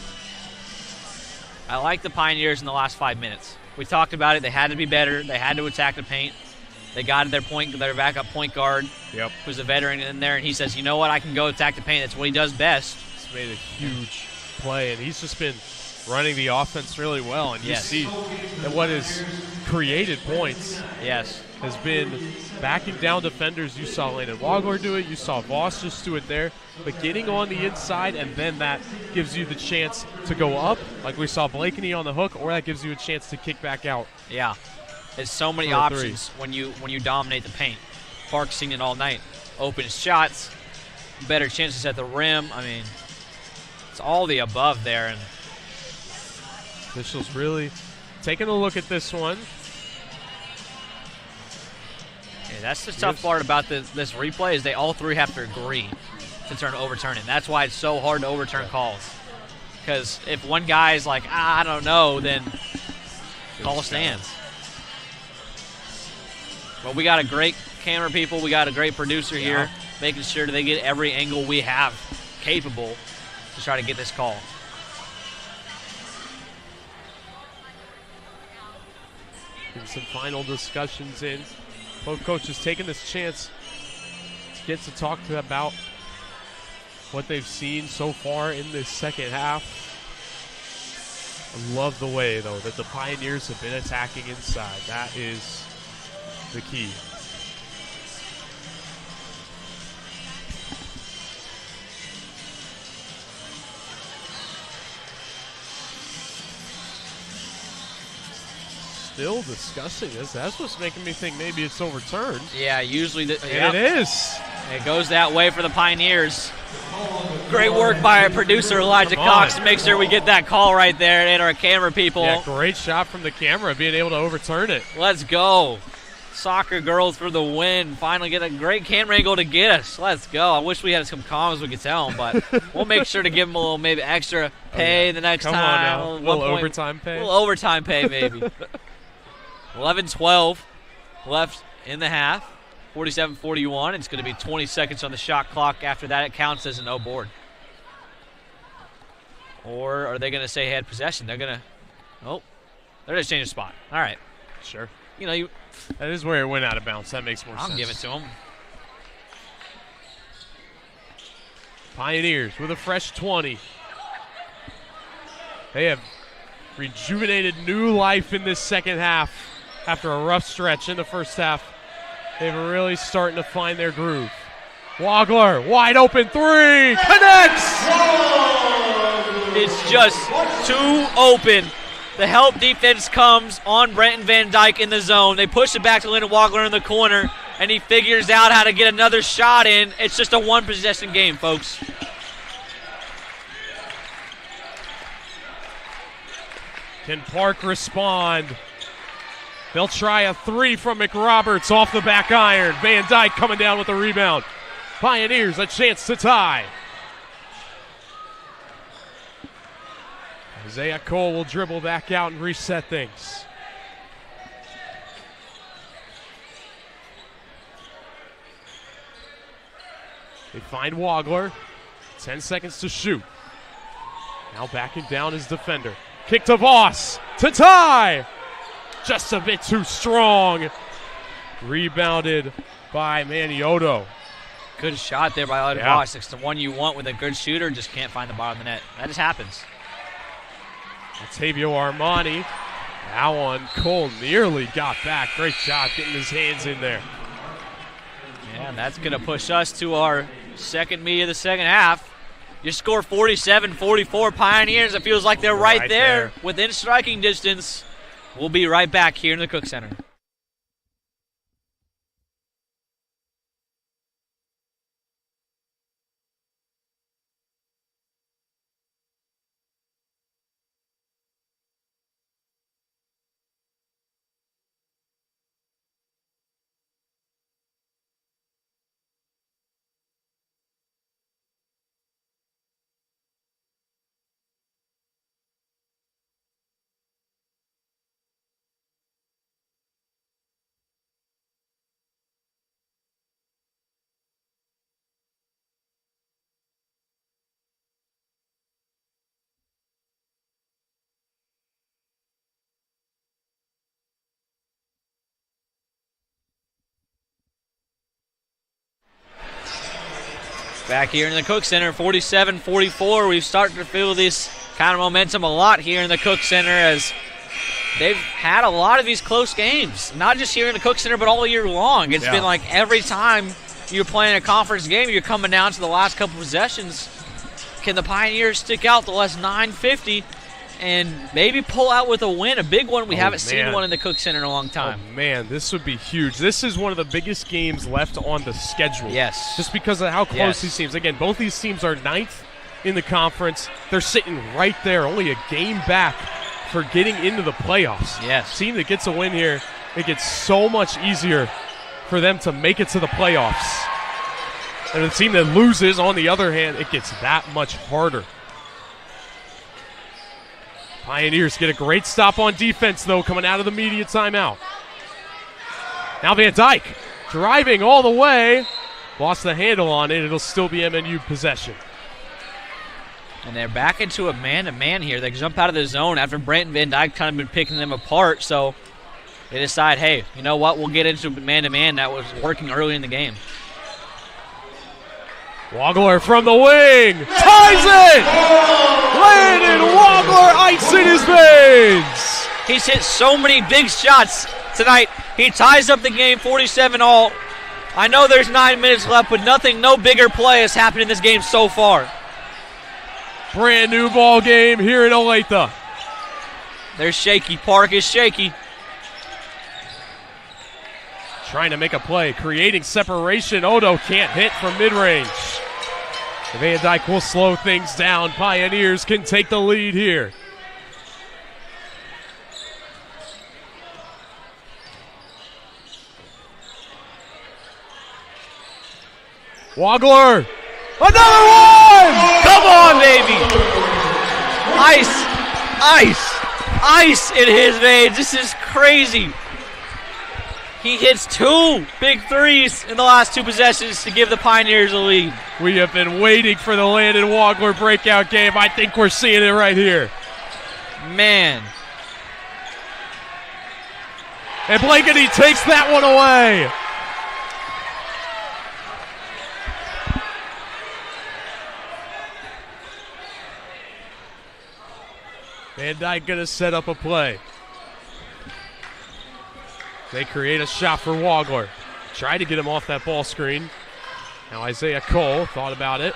D: I like the Pioneers in the last 5 minutes. We talked about it. They had to be better. They had to attack the paint. They got their backup point guard, who's a veteran in there, and he says, you know what, I can go attack the paint. That's what he does best.
A: He's made a huge play, and he's just been running the offense really well, and you see that what has created points has been backing down defenders. You saw Landon Wagler do it. You saw Voss just do it there. But getting on the inside, and then that gives you the chance to go up, like we saw Blakeney on the hook, or that gives you a chance to kick back out.
D: Yeah. There's so many options when you dominate the paint. Park's seen it all night. Open shots, better chances at the rim. I mean, it's all the above there. And
A: officials really taking a look at this one.
D: Yeah, that's the tough part about this replay is they all three have to agree to overturn it. That's why it's so hard to overturn calls. Because if one guy's like, I don't know, then call stands. But we got a great camera people. We got a great producer here making sure that they get every angle we have capable to try to get this call.
A: Getting some final discussions in. Both coaches taking this chance to get to talk to about what they've seen so far in this second half. I love the way, though, that the Pioneers have been attacking inside. That is the key. Still discussing this. That's what's making me think maybe it's overturned.
D: Yeah, usually
A: it is.
D: It goes that way for the Pioneers. Great work by our producer Elijah Cox to make sure we get that call right there, and our camera people.
A: Yeah, great shot from the camera, being able to overturn it.
D: Let's go. Soccer girls for the win. Finally get a great camera angle to get us. Let's go. I wish we had some comms we could tell them, but we'll make sure to give them a little maybe extra pay the next time.
A: Come on now. A little overtime pay.
D: A little overtime pay maybe. 11-12 left in the half. 47-41. It's going to be 20 seconds on the shot clock. After that, it counts as an O board. Or are they going to say had possession? They're going to – oh, they're just changing spot. All right.
A: Sure.
D: You know,
A: that is where it went out of bounds. That makes more sense.
D: I'll give it to them.
A: Pioneers with a fresh 20. They have rejuvenated new life in this second half after a rough stretch in the first half. They're really starting to find their groove. Wagler, wide open three, connects!
D: It's just too open. The help defense comes on Brenton Van Dyke in the zone. They push it back to Lyndon Wagler in the corner, and he figures out how to get another shot in. It's just a one-possession game, folks.
A: Can Park respond? They'll try a three from McRoberts off the back iron. Van Dyke coming down with the rebound. Pioneers a chance to tie. Isaiah Cole will dribble back out and reset things. They find Wagler. 10 seconds to shoot. Now backing down his defender. Kick to Voss to tie. Just a bit too strong. Rebounded by Manioto.
D: Good shot there by Elijah Voss. It's the one you want with a good shooter, just can't find the bottom of the net. That just happens.
A: Octavio Armani now on Cole. Nearly got back. Great job getting his hands in there.
D: Yeah, and that's going to push us to our second meet of the second half. You score 47-44 Pioneers. It feels like they're right there within striking distance. We'll be right back here in the Cook Center. Back here in the Cook Center, 47-44. We've started to feel this kind of momentum a lot here in the Cook Center as they've had a lot of these close games. Not just here in the Cook Center, but all year long. It's been like every time you're playing a conference game, you're coming down to the last couple possessions. Can the Pioneers stick out the last 9:50 and maybe pull out with a win, a big one? We haven't seen one in the Cook Center in a long time.
A: Oh, man, this would be huge. This is one of the biggest games left on the schedule.
D: Yes.
A: Just because of how close these teams. Again, both these teams are 9th in the conference. They're sitting right there, only a game back for getting into the playoffs.
D: Yes.
A: Team that gets a win here, it gets so much easier for them to make it to the playoffs. And the team that loses, on the other hand, it gets that much harder. Pioneers get a great stop on defense, though, coming out of the media timeout. Now Van Dyke driving all the way. Lost the handle on it. It'll still be MNU possession.
D: And they're back into a man-to-man here. They jump out of the zone after Brent and Van Dyke kind of been picking them apart. So they decide, hey, you know what? We'll get into man-to-man. That was working early in the game.
A: Wagler from the wing. Ties it! Landon Wagler, ice in his veins.
D: He's hit so many big shots tonight. He ties up the game 47-all. I know there's 9 minutes left, but no bigger play has happened in this game so far.
A: Brand new ball game here in Olathe.
D: They're shaky. Park is shaky.
A: Trying to make a play, creating separation. Odo can't hit from mid-range. Van Dyke will slow things down. Pioneers can take the lead here. Wagler. Another one!
D: Come on, baby. Ice in his veins. This is crazy. He hits 2 big threes in the last 2 possessions to give the Pioneers a lead.
A: We have been waiting for the Landon Wagler breakout game. I think we're seeing it right here.
D: Man.
A: And Blankety takes that one away. Van Dyke going to set up a play. They create a shot for Wagler. Try to get him off that ball screen. Now Isaiah Cole thought about it.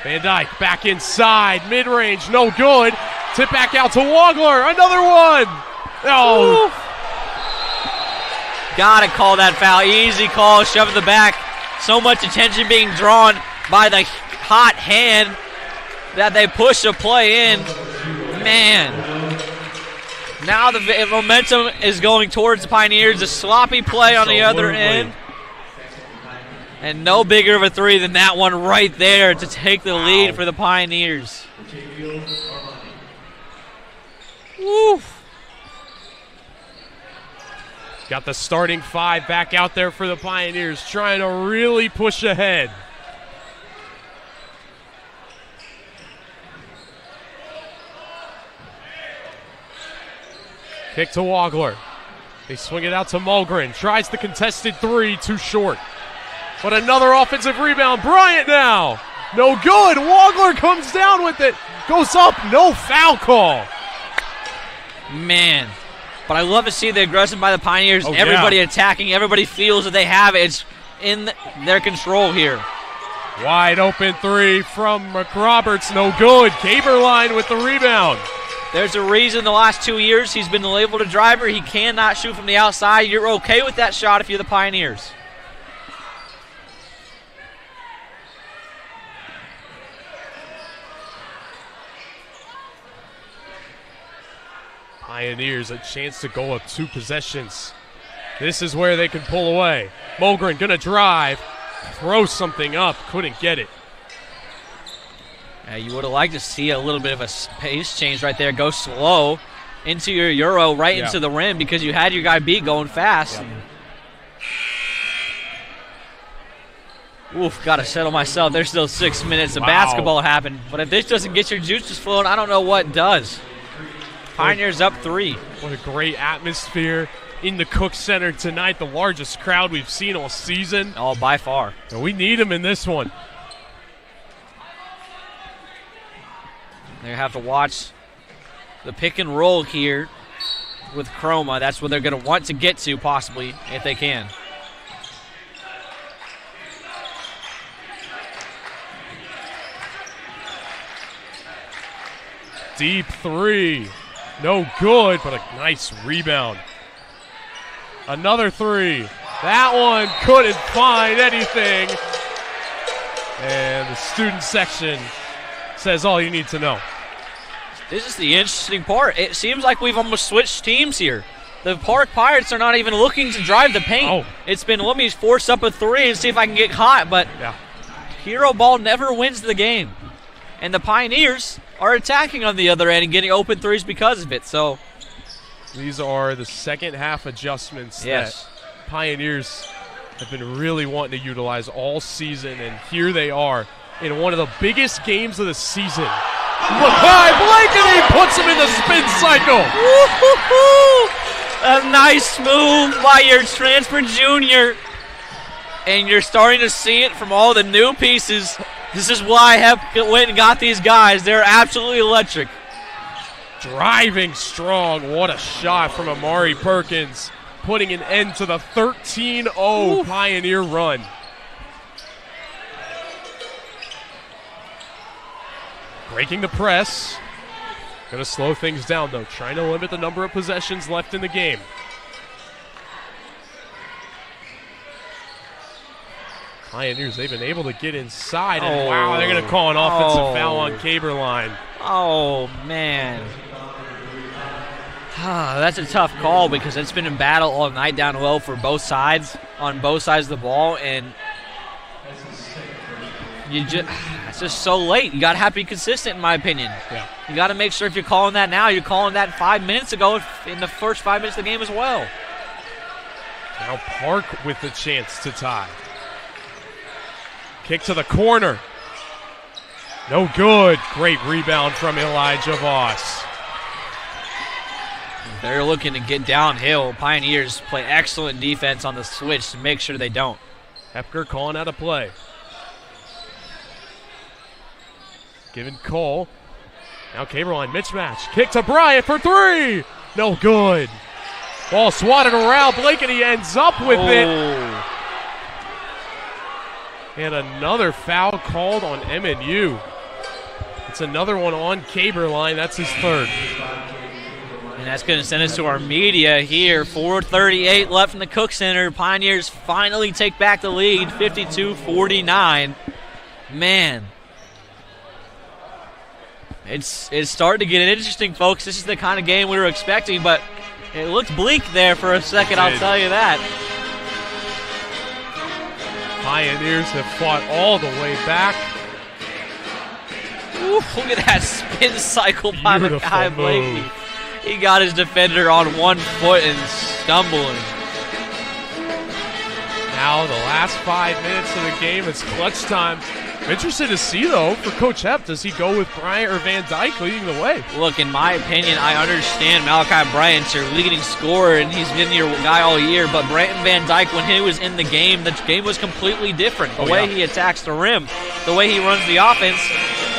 A: Van Dyke back inside, mid-range, no good. Tip back out to Wagler, another one. Oh.
D: Gotta call that foul. Easy call, shove in the back. So much attention being drawn by the hot hand that they push the play in. Man. Now the momentum is going towards the Pioneers. A sloppy play on the other end. And no bigger of a three than that one right there to take the lead for the Pioneers. Woo.
A: Got the starting 5 back out there for the Pioneers, trying to really push ahead. Kick to Wagler. They swing it out to Mulgren. Tries the contested 3, too short. But another offensive rebound. Bryant now. No good. Wagler comes down with it. Goes up. No foul call.
D: Man. But I love to see the aggression by the Pioneers. Everybody attacking. Everybody feels that they have it. It's in their control here.
A: Wide open 3 from McRoberts. No good. Caberline with the rebound.
D: There's a reason the last 2 years he's been labeled a driver. He cannot shoot from the outside. You're okay with that shot if you're the Pioneers.
A: Pioneers a chance to go up 2 possessions. This is where they can pull away. Mulgren gonna drive, throw something up, couldn't get it.
D: You would have liked to see a little bit of a pace change right there. Go slow into your Euro right into the rim because you had your guy beat going fast. Oof, got to settle myself. There's still 6 minutes of basketball happened. But if this doesn't get your juices flowing, I don't know what does. Pioneers up 3.
A: What a great atmosphere in the Cook Center tonight. The largest crowd we've seen all season.
D: Oh, by far.
A: And we need them in this one.
D: They have to watch the pick and roll here with Chroma. That's what they're going to want to get to, possibly, if they can.
A: Deep three. No good, but a nice rebound. Another three. That one couldn't find anything. And the student section says all you need to know.
D: This is the interesting part. It seems like we've almost switched teams here. The Park Pirates are not even looking to drive the paint.
A: Oh.
D: It's been, let me force up a three and see if I can get hot, but
A: Yeah.
D: hero ball never wins the game. And the Pioneers are attacking on the other end and getting open threes because of it. So
A: These are the second half adjustments
D: yes,
A: that Pioneers have been really wanting to utilize all season, and here they are in one of the biggest games of the season. Mackay Blankety puts him in the spin cycle.
D: woo-hoo-hoo! A nice move by your transfer junior. And you're starting to see it from all the new pieces. This is why I have went and got these guys. They're absolutely electric.
A: Driving strong. What a shot from Amari Perkins, putting an end to the 13-0 Pioneer run. Breaking the press. Going to slow things down, though. Trying to limit the number of possessions left in the game. Pioneers, they've been able to get inside, and wow, they're going to call an offensive foul on Caberline.
D: Oh, man. That's a tough call because it's been a battle all night down low for both sides, on both sides of the ball, and it's just so late. You got to have to be consistent, in my opinion.
A: Yeah.
D: You got to make sure if you're calling that now, you're calling that 5 minutes ago in the first 5 minutes of the game as well.
A: Now Park with the chance to tie. Kick to the corner. No good. Great rebound from Elijah Voss.
D: They're looking to get downhill. Pioneers play excellent defense on the switch to make sure they don't.
A: Hepker calling out a play. Giving Cole. Now Caberline mismatch. Kick to Bryant for three. No good. Ball swatted around. Blankety ends up with it. And another foul called on MNU. It's another one on Caberline. That's his third.
D: And that's going to send us to our media here. 4:38 left in the Cook Center. Pioneers finally take back the lead, 52-49. Man. It's starting to get interesting, folks. This is the kind of game we were expecting, but it looked bleak there for a second, I'll tell you that.
A: Pioneers have fought all the way back.
D: Ooh, look at that spin cycle by
A: Beautiful
D: Mackay Blakely. He got his defender on 1 foot and stumbling.
A: Now the last 5 minutes of the game, it's clutch time. I'm interested to see, though, for Coach Hep, does he go with Bryant or Van Dyke leading the way?
D: Look, in my opinion, I understand Malachi Bryant's your leading scorer, and he's been your guy all year, but Brandon Van Dyke, when he was in the game was completely different. The way he attacks the rim, the way he runs the offense,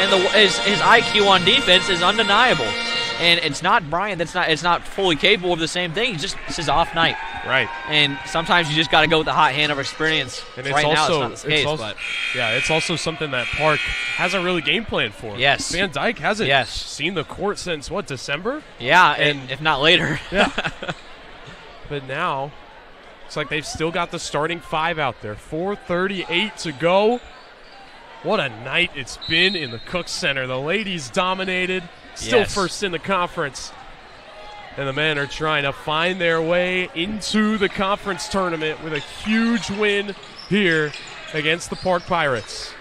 D: and his IQ on defense is undeniable. And it's not Bryant it's not fully capable of the same thing. It's his off night.
A: Right.
D: And sometimes you just got to go with the hot hand of experience.
A: And
D: right now, it's not the case. But
A: it's also something that Park hasn't really game planned for.
D: Yes.
A: Van Dyke hasn't seen the court since, December?
D: Yeah, and if not later.
A: Yeah. But now, it's like they've still got the starting five out there. 4:38 to go. What a night it's been in the Cook Center. The ladies dominated. Still first in the conference. And the men are trying to find their way into the conference tournament with a huge win here against the Park Pirates.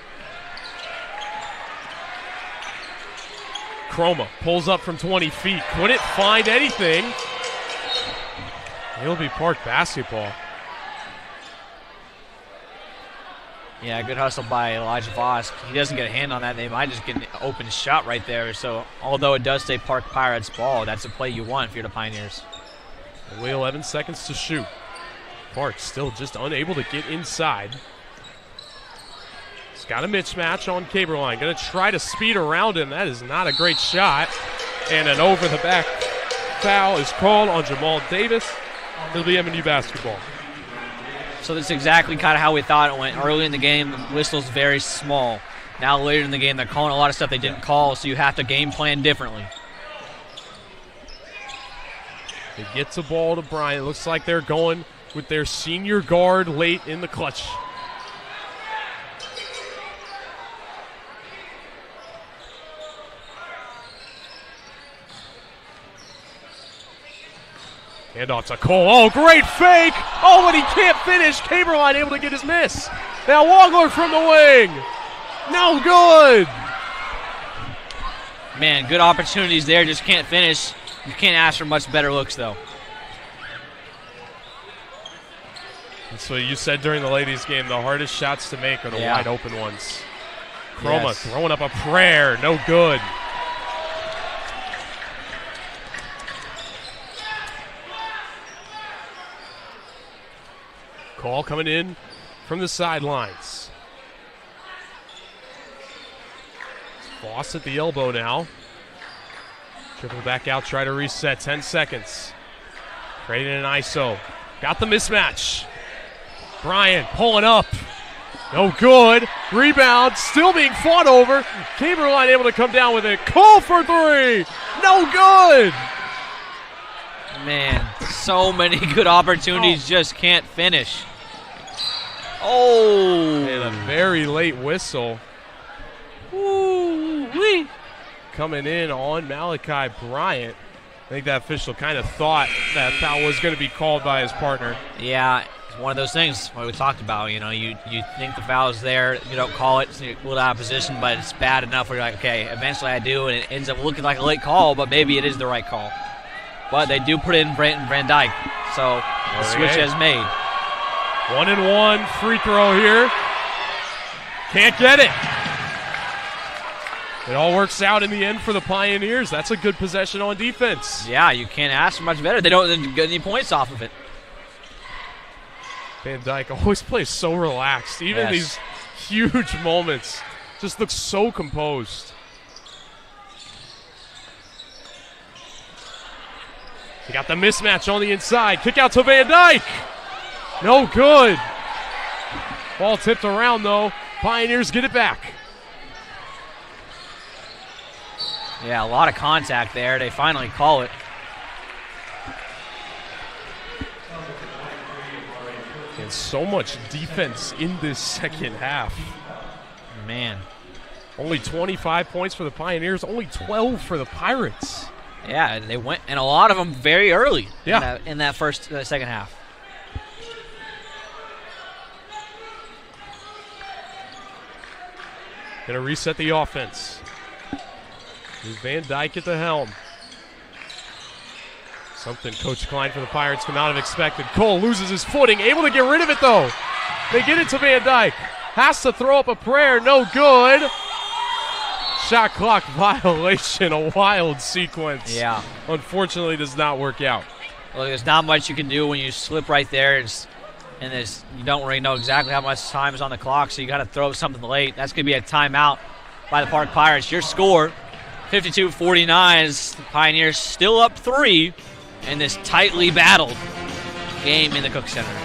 A: Chroma pulls up from 20 feet. Couldn't find anything. It'll be Park basketball.
D: Yeah, good hustle by Elijah Voss. He doesn't get a hand on that. They might just get an open shot right there. So, although it does say Park Pirates ball, that's a play you want if you're the Pioneers.
A: Only 11 seconds to shoot. Park still just unable to get inside. Got a mismatch on Caberline. Going to try to speed around him. That is not a great shot. And an over-the-back foul is called on Jamal Davis. It'll be MNU basketball.
D: So that's exactly kind of how we thought it went. Early in the game, the whistle's very small. Now later in the game, they're calling a lot of stuff they didn't call, so you have to game plan differently.
A: It gets a ball to Bryant. Looks like they're going with their senior guard late in the clutch. Handoff to Cole. Oh, great fake. Oh, but he can't finish. Caberline able to get his miss. Now Wagler from the wing. No good.
D: Man, good opportunities there. Just can't finish. You can't ask for much better looks, though.
A: That's what you said during the ladies' game. The hardest shots to make are the wide open ones. Chroma throwing up a prayer. No good. Call coming in from the sidelines. Voss at the elbow now. Triple back out, try to reset. 10 seconds. Creating an ISO. Got the mismatch. Bryant pulling up. No good. Rebound still being fought over. Caberline able to come down with it. Call for three. No good.
D: Man, so many good opportunities, just can't finish. Oh.
A: And a very late whistle.
D: Woo-wee.
A: Coming in on Malachi Bryant. I think that official kind of thought that foul was going to be called by his partner.
D: Yeah, it's one of those things what we talked about. You know, you think the foul is there, you don't call it, so you're a little out of position, but it's bad enough where you're like, okay, eventually I do, and it ends up looking like a late call, but maybe it is the right call. But they do put in Brayton Van Dyke, so the switch has made.
A: 1-and-1 free throw here. Can't get it. It all works out in the end for the Pioneers. That's a good possession on defense.
D: Yeah, you can't ask for much better. They don't get any points off of it.
A: Van Dyke always plays so relaxed. Even these huge moments. Just looks so composed. He got the mismatch on the inside. Kick out to Van Dyke. No good. Ball tipped around, though. Pioneers get it back.
D: Yeah, a lot of contact there. They finally call it.
A: And so much defense in this second half.
D: Man.
A: Only 25 points for the Pioneers, only 12 for the Pirates.
D: Yeah, they went, and a lot of them very early
A: Yeah.
D: in that second half.
A: Going to reset the offense. With Van Dyke at the helm. Something Coach Klein for the Pirates could not have expected. Cole loses his footing, able to get rid of it though. They get it to Van Dyke. Has to throw up a prayer, no good. Shot clock violation, a wild sequence.
D: Yeah.
A: Unfortunately does not work out.
D: Well, there's not much you can do when you slip right there. And you don't really know exactly how much time is on the clock, so you got to throw something late. That's going to be a timeout by the Park Pirates. Your score, 52-49. The Pioneers still up 3 in this tightly battled game in the Cook Center.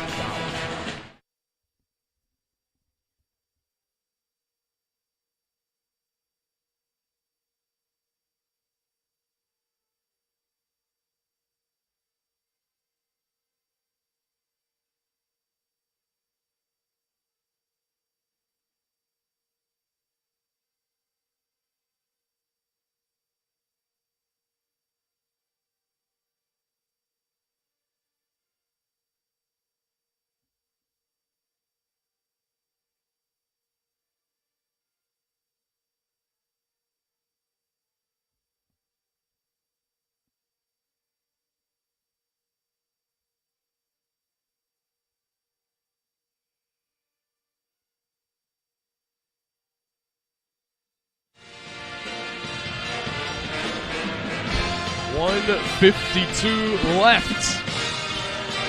A: .52 left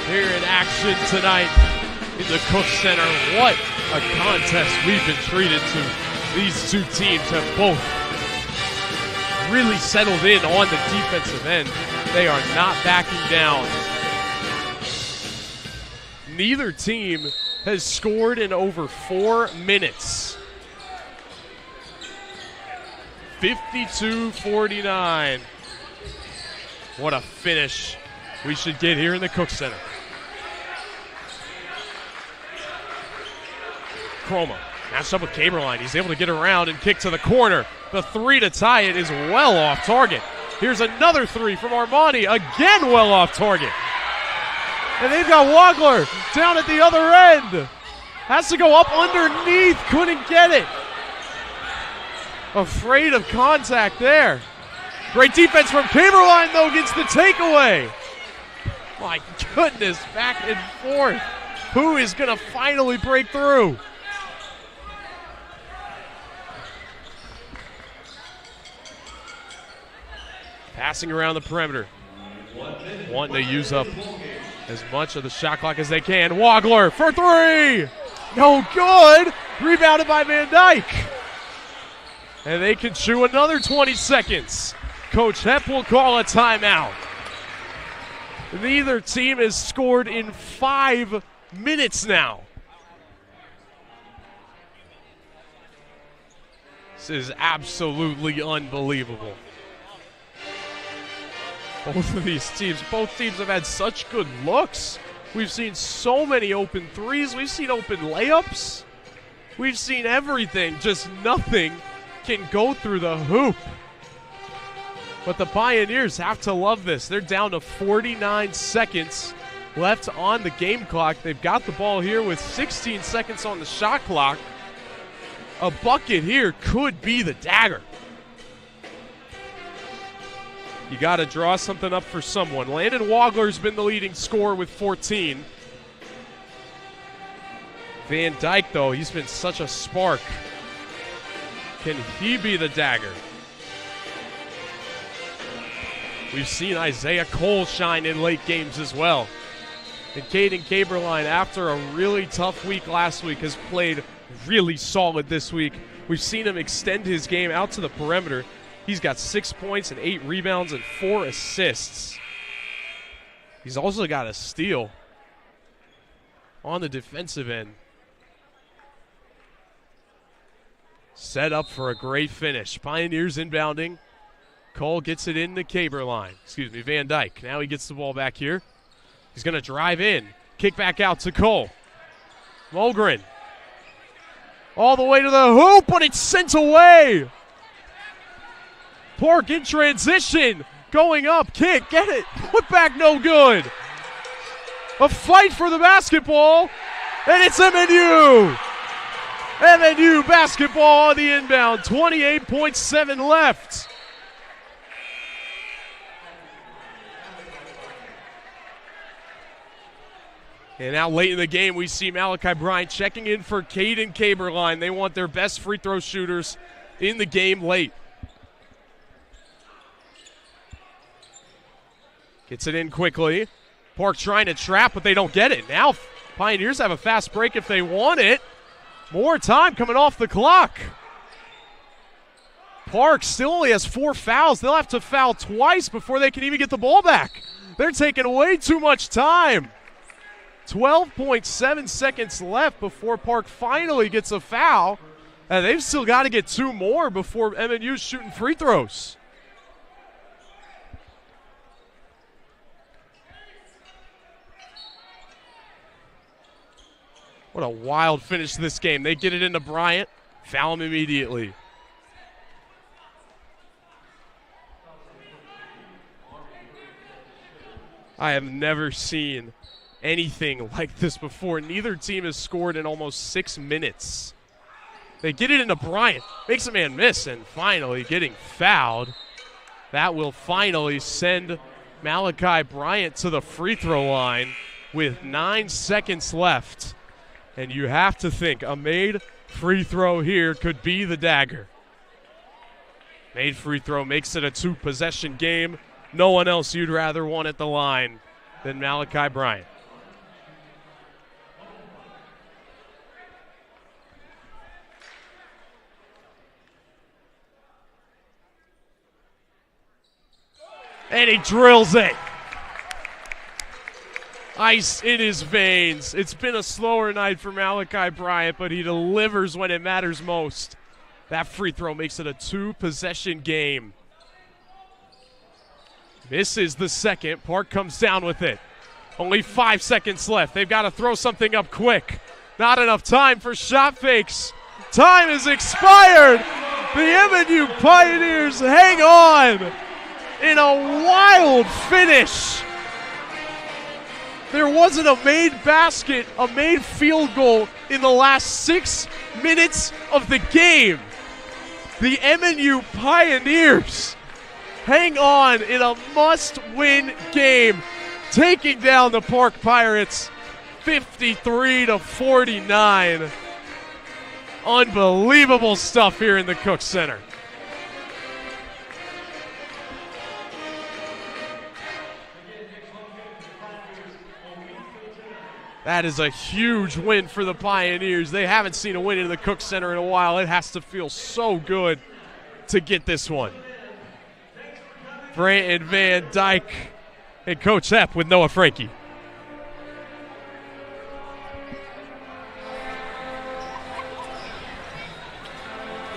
A: here in action tonight in the Cook Center. What a contest we've been treated to. These two teams have both really settled in on the defensive end. They are not backing down. Neither team has scored in over 4 minutes. 52-49. What a finish we should get here in the Cook Center. Chroma matched up with Caberline. He's able to get around and kick to the corner. The three to tie it is well off target. Here's another three from Armani. Again well off target. And they've got Wagler down at the other end. Has to go up underneath. Couldn't get it. Afraid of contact there. Great defense from Caberline, though, gets the takeaway. My goodness, back and forth. Who is going to finally break through? Passing around the perimeter. Wanting to use up as much of the shot clock as they can. Wagler for three. No good. Rebounded by Van Dyke. And they can chew another 20 seconds. Coach Hepp will call a timeout. Neither team has scored in 5 minutes now. This is absolutely unbelievable. Both of these teams, both teams have had such good looks. We've seen so many open threes. We've seen open layups. We've seen everything. Just nothing can go through the hoop. But the Pioneers have to love this. They're down to 49 seconds left on the game clock. They've got the ball here with 16 seconds on the shot clock. A bucket here could be the dagger. You got to draw something up for someone. Landon Wagler's been the leading scorer with 14. Van Dyke, though, he's been such a spark. Can he be the dagger? We've seen Isaiah Cole shine in late games as well. And Caden Caberline, after a really tough week last week, has played really solid this week. We've seen him extend his game out to the perimeter. He's got 6 points and 8 rebounds and 4 assists. He's also got a steal on the defensive end. Set up for a great finish. Pioneers inbounding. Cole gets it in the Van Dyke. Now he gets the ball back here. He's going to drive in. Kick back out to Cole. Mulgren. All the way to the hoop, but it's sent away. Park in transition. Going up. Kick. Get it. Put back. No good. A fight for the basketball. And it's MNU. MNU basketball on the inbound. 28.7 left. And now late in the game, we see Malachi Bryant checking in for Caden Caberline. They want their best free throw shooters in the game late. Gets it in quickly. Park trying to trap, but they don't get it. Now Pioneers have a fast break if they want it. More time coming off the clock. Park still only has 4 fouls. They'll have to foul twice before they can even get the ball back. They're taking way too much time. 12.7 seconds left before Park finally gets a foul. And they've still got to get 2 more before MNU's shooting free throws. What a wild finish to this game. They get it into Bryant, foul him immediately. I have never seen anything like this before. Neither team has scored in almost 6 minutes. They get it into Bryant, makes a man miss, and finally getting fouled. That will finally send Malachi Bryant to the free throw line with 9 seconds left. And you have to think a made free throw here could be the dagger. Made free throw makes it a 2-possession game. No one else you'd rather want at the line than Malachi Bryant. And he drills it. Ice in his veins. It's been a slower night for Malachi Bryant, but he delivers when it matters most. That free throw makes it a 2-possession game. Misses the second. Park comes down with it. Only 5 seconds left. They've got to throw something up quick. Not enough time for shot fakes. Time is expired. The MNU Pioneers hang on in a wild finish. There wasn't a made basket, a made field goal in the last 6 minutes of the game. The MNU Pioneers hang on in a must-win game, taking down the Park Pirates 53-49. Unbelievable stuff here in the Cook Center. That is a huge win for the Pioneers. They haven't seen a win in the Cook Center in a while. It has to feel so good to get this one. Brandon Van Dyke and Coach Hepp with Noah Frankie.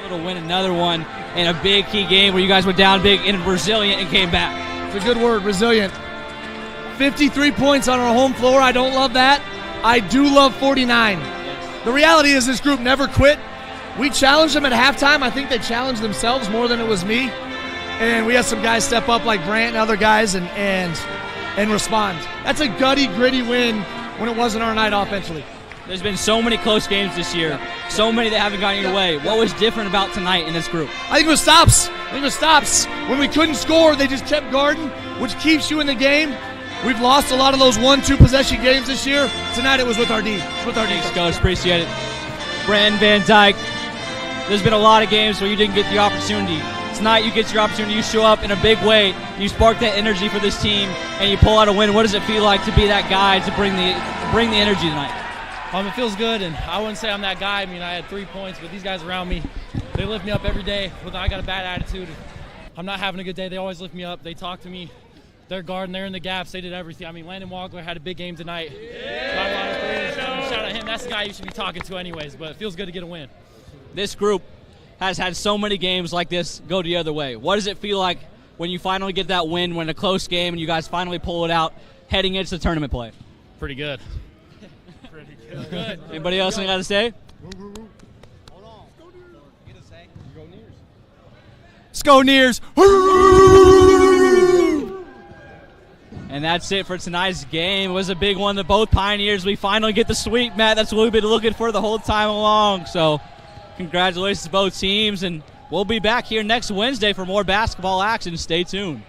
D: To win another one in a big key game where you guys were down big and resilient and came back.
H: It's a good word, resilient. 53 points on our home floor. I don't love that. I do love 49. Yes. The reality is this group never quit. We challenged them at halftime. I think they challenged themselves more than it was me. And we had some guys step up like Brant and other guys and respond. That's a gutty, gritty win when it wasn't our night offensively.
D: There's been so many close games this year, so many that haven't gotten your way. What was different about tonight in this group?
H: I think it was stops. When we couldn't score, they just kept guarding, which keeps you in the game. We've lost a lot of those 1-2 possession games this year. Tonight it was with our D.
D: Thanks, Coach. Appreciate it. Brandon Van Dyke, there's been a lot of games where you didn't get the opportunity. Tonight you get your opportunity. You show up in a big way. You spark that energy for this team, and you pull out a win. What does it feel like to be that guy to bring the energy tonight?
I: It feels good, and I wouldn't say I'm that guy. I mean, I had 3 points, but these guys around me, they lift me up every day. When I got a bad attitude, I'm not having a good day, they always lift me up. They talk to me. They're guarding. They're in the gaps. They did everything. I mean, Landon Wagler had a big game tonight. Got a lot of threes. Shout out him. That's the guy you should be talking to anyways, but it feels good to get a win.
D: This group has had so many games like this go the other way. What does it feel like when you finally get that win, when a close game, and you guys finally pull it out heading into the tournament play?
I: Pretty good.
D: Good. Anybody else got to say?
H: Sconeers.
D: And that's it for tonight's game. It was a big one. The both Pioneers, we finally get the sweep, Matt. That's what we've been looking for the whole time along. So congratulations to both teams, and we'll be back here next Wednesday for more basketball action. Stay tuned.